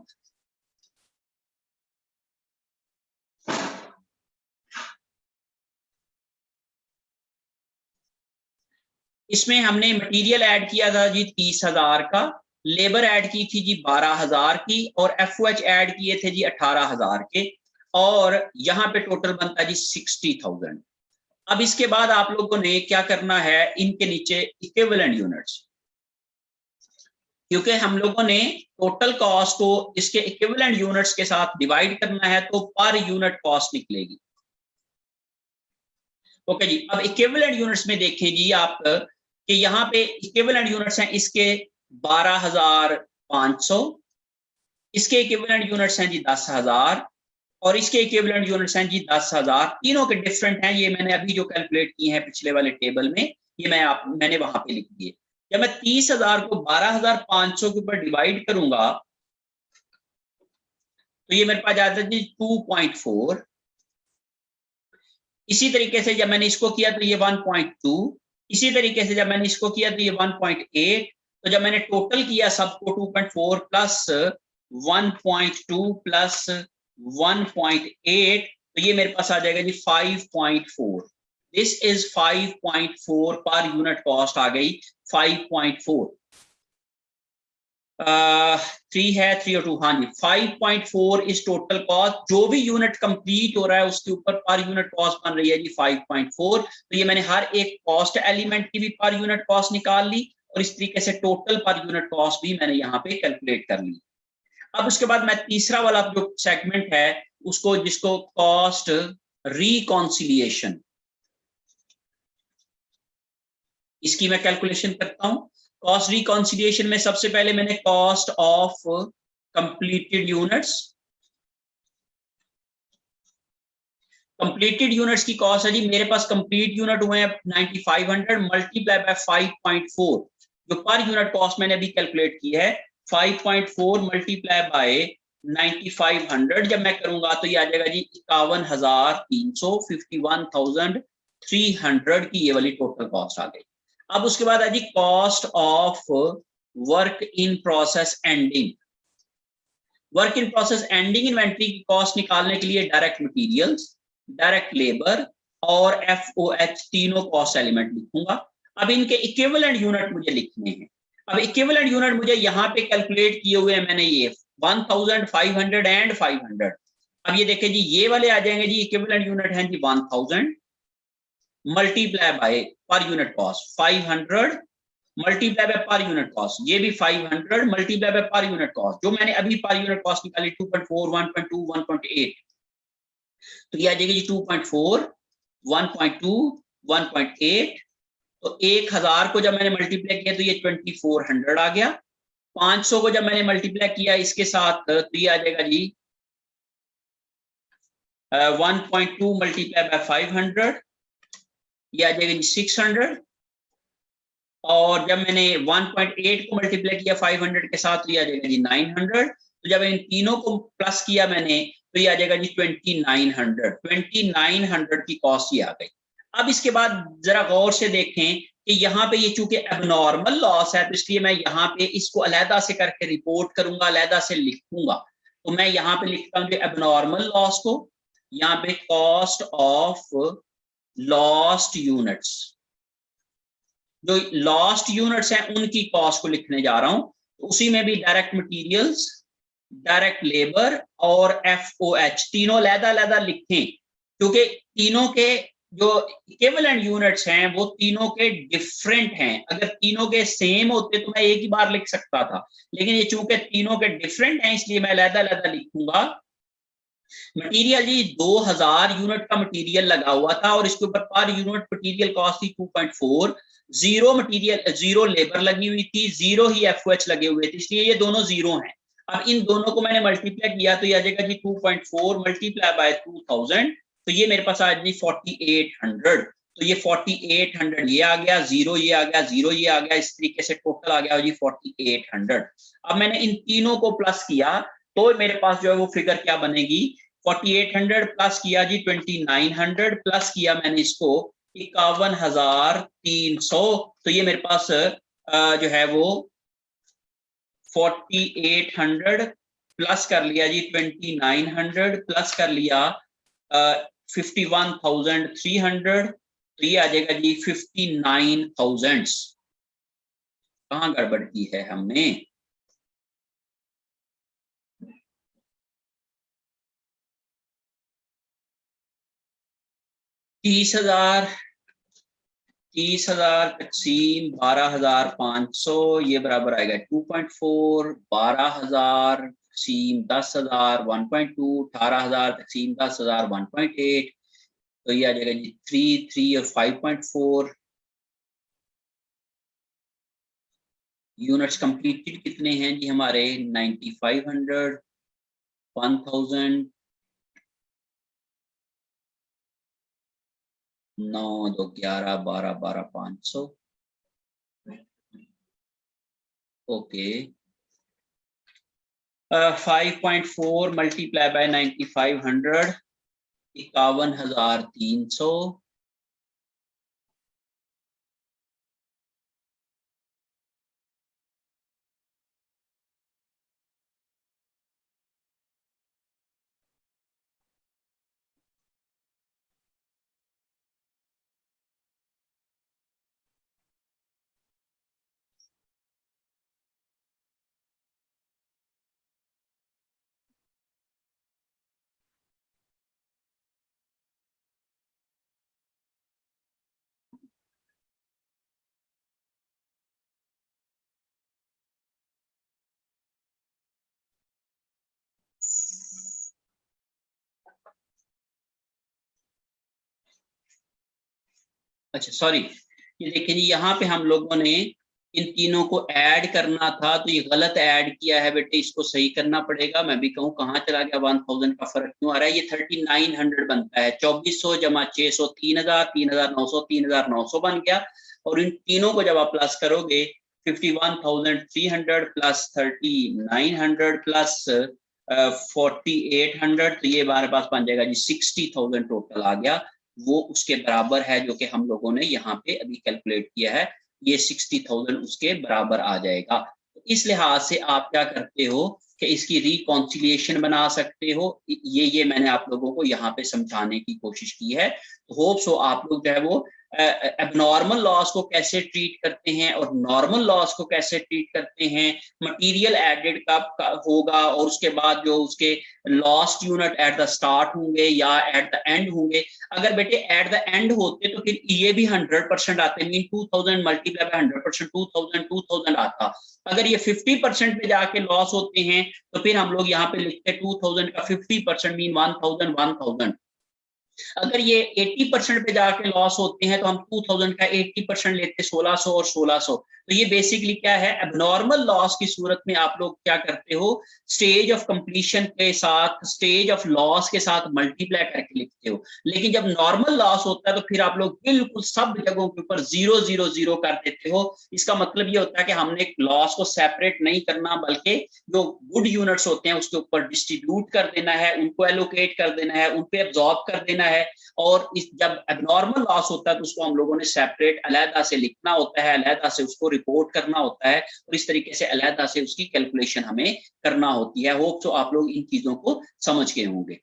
इसमें हमने मटेरियल ऐड किया था जी 30,000 का, लेबर ऐड की थी जी 12,000 की और FOH ऐड किए थे जी 18,000 के, और यहाँ पे टोटल बनता है जी 60,000। अब इसके बाद आप लोगों ने क्या करना है, इनके नीचे इक्विवेलेंट यूनिट्स, क्योंकि हम लोगों ने टोटल कॉस्ट को इसके इक्विवेलेंट यूनिट्स के साथ डिवाइड करना है तो पर यूनिट कॉस्ट निकलेगी। ओके जी, अब इक्विवेलेंट यूनिट्स में देखें जी आप कि यहाँ पे इक्विवेलेंट यूनिट्स हैं इसके 12,500, इसके इक्विवेलेंट यूनिट्स हैं जी 10,000 और इसके इक्विवेलेंट यूनिट्स हैं जी 10,000। तीनों के डिफरेंट हैं, ये मैंने अभी जो कैलकुलेट किए हैं पिछले वाले टेबल में, ये मैंने वहां पे लिख दिए। जब मैं 30,000 को 12,500 के ऊपर डिवाइड करूंगा तो ये मेरे पास जाता है जी 2.4। इसी तरीके से जब मैंने इसको किया तो ये 1.2, इसी तरीके से जब मैंने इसको किया तो ये 1.8, तो जब मैंने टोटल किया सबको 2.4 प्लस 1.2 प्लस 1.8 तो ये मेरे पास आ जाएगा जी 5.4। दिस इज 5.4 पर यूनिट कॉस्ट आ गई 5.4। 3 है 3 और 2, हाँ जी 5.4 इज टोटल कॉस्ट। जो भी यूनिट कंप्लीट हो रहा है उसके ऊपर पर यूनिट कॉस्ट बन रही है जी 5.4। तो ये मैंने हर एक कॉस्ट एलिमेंट की भी पर यूनिट कॉस्ट निकाल ली और इस तरीके से टोटल पर यूनिट कॉस्ट भी मैंने यहाँ पे कैलकुलेट कर ली। अब उसके बाद मैं तीसरा वाला जो सेगमेंट है उसको, जिसको कॉस्ट रिकॉन्सिलिएशन, इसकी मैं कैलकुलेशन करता हूं। कॉस्ट रिकॉन्सिलिएशन में सबसे पहले मैंने cost of completed units, completed units की कॉस्ट है जी मेरे पास कंप्लीट यूनिट हुए हैं 9500 मल्टीप्लाई बाय 5.4, जो पर यूनिट कॉस्ट मैंने अभी कैलकुलेट की है 5.4 मल्टीप्लाई बाय 9500 जब मैं करूंगा तो ये आ जाएगा जी 51,300, 51,300 की ये वाली टोटल कॉस्ट आ गई। अब उसके बाद है जी cost of work in process ending. Work in process ending inventory की कॉस्ट निकालने के लिए डायरेक्ट मटेरियल्स, डायरेक्ट लेबर और FOH तीनों कॉस्ट एलिमेंट लिखूंगा। अब इनके इक्विवेलेंट यूनिट मुझे लिखने हैं। अब इक्विवेलेंट यूनिट मुझे यहाँ पे कैलकुलेट किए हुए हैं मैंने, ये 1,500 एंड 500। अब ये देखें जी ये वाले आ जाएंगे जी, इक्विवेलेंट यूनिट हैं जी 1,000 मल्टीप्लाई बाय पर यूनिट कॉस्ट 500 मल्टीप्लाई बाय पर यूनिट कॉस्ट, ये भी 500 मल्टीप्लाई बाय पर यूनिट कॉस्ट, जो मैंने अभी पर यूनिट कॉस्ट निकाली 2.4, 1.2, 1.8, तो ये आ जाएगी जी 2.4, 1.2, 1.8। तो 1,000 को जब मैंने मल्टीप्लाई किया तो ये 2,400 आ गया। 500 को जब मैंने मल्टीप्लाई किया इसके साथ तो ये आ जाएगा जी 1.2 मल्टीप्लाई बाय 500, ये आ जाएगा जी 600। और जब मैंने 1.8 को मल्टीप्लाई किया 500 के साथ तो ये आ जाएगा जी 900। तो जब इन तीनों को प्लस किया मैंने तो ये आ जाएगा जी 2,900 की कॉस्ट ये आ गई। अब इसके बाद जरा गौर से देखें कि यहाँ पे ये चूंकि एबनॉर्मल लॉस है तो इसलिए मैं यहाँ पे इसको अलहदा से करके रिपोर्ट करूंगा, अलहदा से लिखूंगा। तो मैं यहाँ पे लिखता हूँ एबनॉर्मल लॉस को, यहाँ पे कॉस्ट ऑफ लॉस्ट यूनिट्स, जो लॉस्ट यूनिट्स हैं उनकी कॉस्ट को लिखने जा रहा हूं। तो उसी में भी डायरेक्ट मटेरियल्स, डायरेक्ट लेबर और FOH तीनों अलग-अलग लिखें, क्योंकि तीनों के जो इक्विवेलेंट यूनिट्स हैं वो तीनों के डिफरेंट हैं। अगर तीनों के सेम होते तो मैं एक ही बार लिख सकता था, लेकिन ये चूंकि तीनों के डिफरेंट हैं इसलिए मैं अलग-अलग लिखूंगा। मटेरियल जी 2000 यूनिट का मटेरियल लगा हुआ था और इसके ऊपर पर यूनिट मटेरियल कॉस्ट थी 2.4, जीरो मटेरियल, जीरो लेबर लगी हुई थी, जीरो ही FOH लगे हुए थे, इसलिए ये दोनों जीरो हैं। अब इन दोनों को मैंने मल्टीप्लाई किया तो ये आ जाएगा जी 2.4 मल्टीप्लाई बाय 2000, तो ये मेरे पास आ जी 4800। तो ये 4800 ये आ गया, जीरो ये आ गया, जीरो ये आ गया, इस तरीके से टोटल आ गया जी 4800। अब मैंने इन तीनों को प्लस किया तो मेरे पास जो है वो फिगर क्या बनेगी, 4800 प्लस किया जी 2900 प्लस किया मैंने इसको 51,300, तो ये मेरे पास जो है वो 4800 प्लस कर लिया जी 2900 प्लस कर लिया 51,300, तो ये आ जाएगा जी 59,000। कहाँ गड़बड़ की है हमने? 30,000 तकसीम 12,500 ये बराबर आएगा 2.4, 12,000 तकसीम 10,000 1.2, 18,000 तकसीम 10,000 1.8, तो ये आ जाएगा जी 3, 3 और 5.4। यूनिट्स कंप्लीटेड कितने हैं जी हमारे 9500, 1000, 9 2 11 12 12 500। Okay 5.4 multiply by 9500, 51,300। अच्छा सॉरी, ये देखिए जी यहाँ पे हम लोगों ने इन तीनों को ऐड करना था तो ये गलत ऐड किया है बेटे, इसको सही करना पड़ेगा। मैं भी कहूँ कहाँ चला गया, 1000 का फर्क क्यों आ रहा है? ये 3900 बनता है, 2400 जमा 600 3000, 3900 3900 बन गया। और इन तीनों को जब आप प्लस करोगे 51,300 प्लस 3900 प्लस 4800, तो ये हमारे पास बन जाएगा जी 60,000 टोटल आ गया। वो उसके बराबर है जो कि हम लोगों ने यहाँ पे अभी कैलकुलेट किया है, ये 60,000 उसके बराबर आ जाएगा। तो इस लिहाज से आप क्या करते हो कि इसकी रिकॉन्सिलिएशन बना सकते हो। ये मैंने आप लोगों को यहाँ पे समझाने की कोशिश की है। तो होप सो आप लोग जो है वो एबनॉर्मल लॉस को कैसे ट्रीट करते हैं और नॉर्मल लॉस को कैसे ट्रीट करते हैं, मटेरियल एडेड कब होगा और उसके बाद जो उसके lost unit eight the start होंगे या एट द एंड होंगे। अगर बेटे एट द एंड होते तो फिर ये भी 100% आते, मीन 2000 मल्टीप्लाई बाय 100%, 2000 आता। अगर ये 50% पे जाके लॉस होते हैं तो फिर हम लोग यहाँ पे लिखते 2000 का 50% मीन 1000। अगर ये 80% पे जाके लॉस होते हैं तो हम 2000 का 80% लेते 1600 और 1600। तो ये बेसिकली क्या है, एबनॉर्मल लॉस की सूरत में आप लोग क्या करते हो, स्टेज ऑफ कंप्लीशन के साथ स्टेज ऑफ लॉस के साथ मल्टीप्लाई करके लिखते हो। लेकिन जब नॉर्मल लॉस होता है तो फिर आप लोग बिल्कुल सब जगहों के ऊपर 0 0 0 कर देते हो। इसका मतलब ये होता है कि हमने लॉस को सेपरेट नहीं करना, बल्कि जो गुड यूनिट्स होते हैं उसके ऊपर डिस्ट्रीब्यूट कर देना है, उनको एलोकेट कर देना है, उन पे एब्जॉर्ब कर देना है। और इस जब एबनॉर्मल लॉस होता है तो उसको हम लोगों ने सेपरेट अलहदा से लिखना होता है, अलहदा से उसको रिपोर्ट करना होता है, और इस तरीके से अलहदा से उसकी कैलकुलेशन हमें करना होती है। होप सो आप लोग इन चीजों को समझ गए होंगे।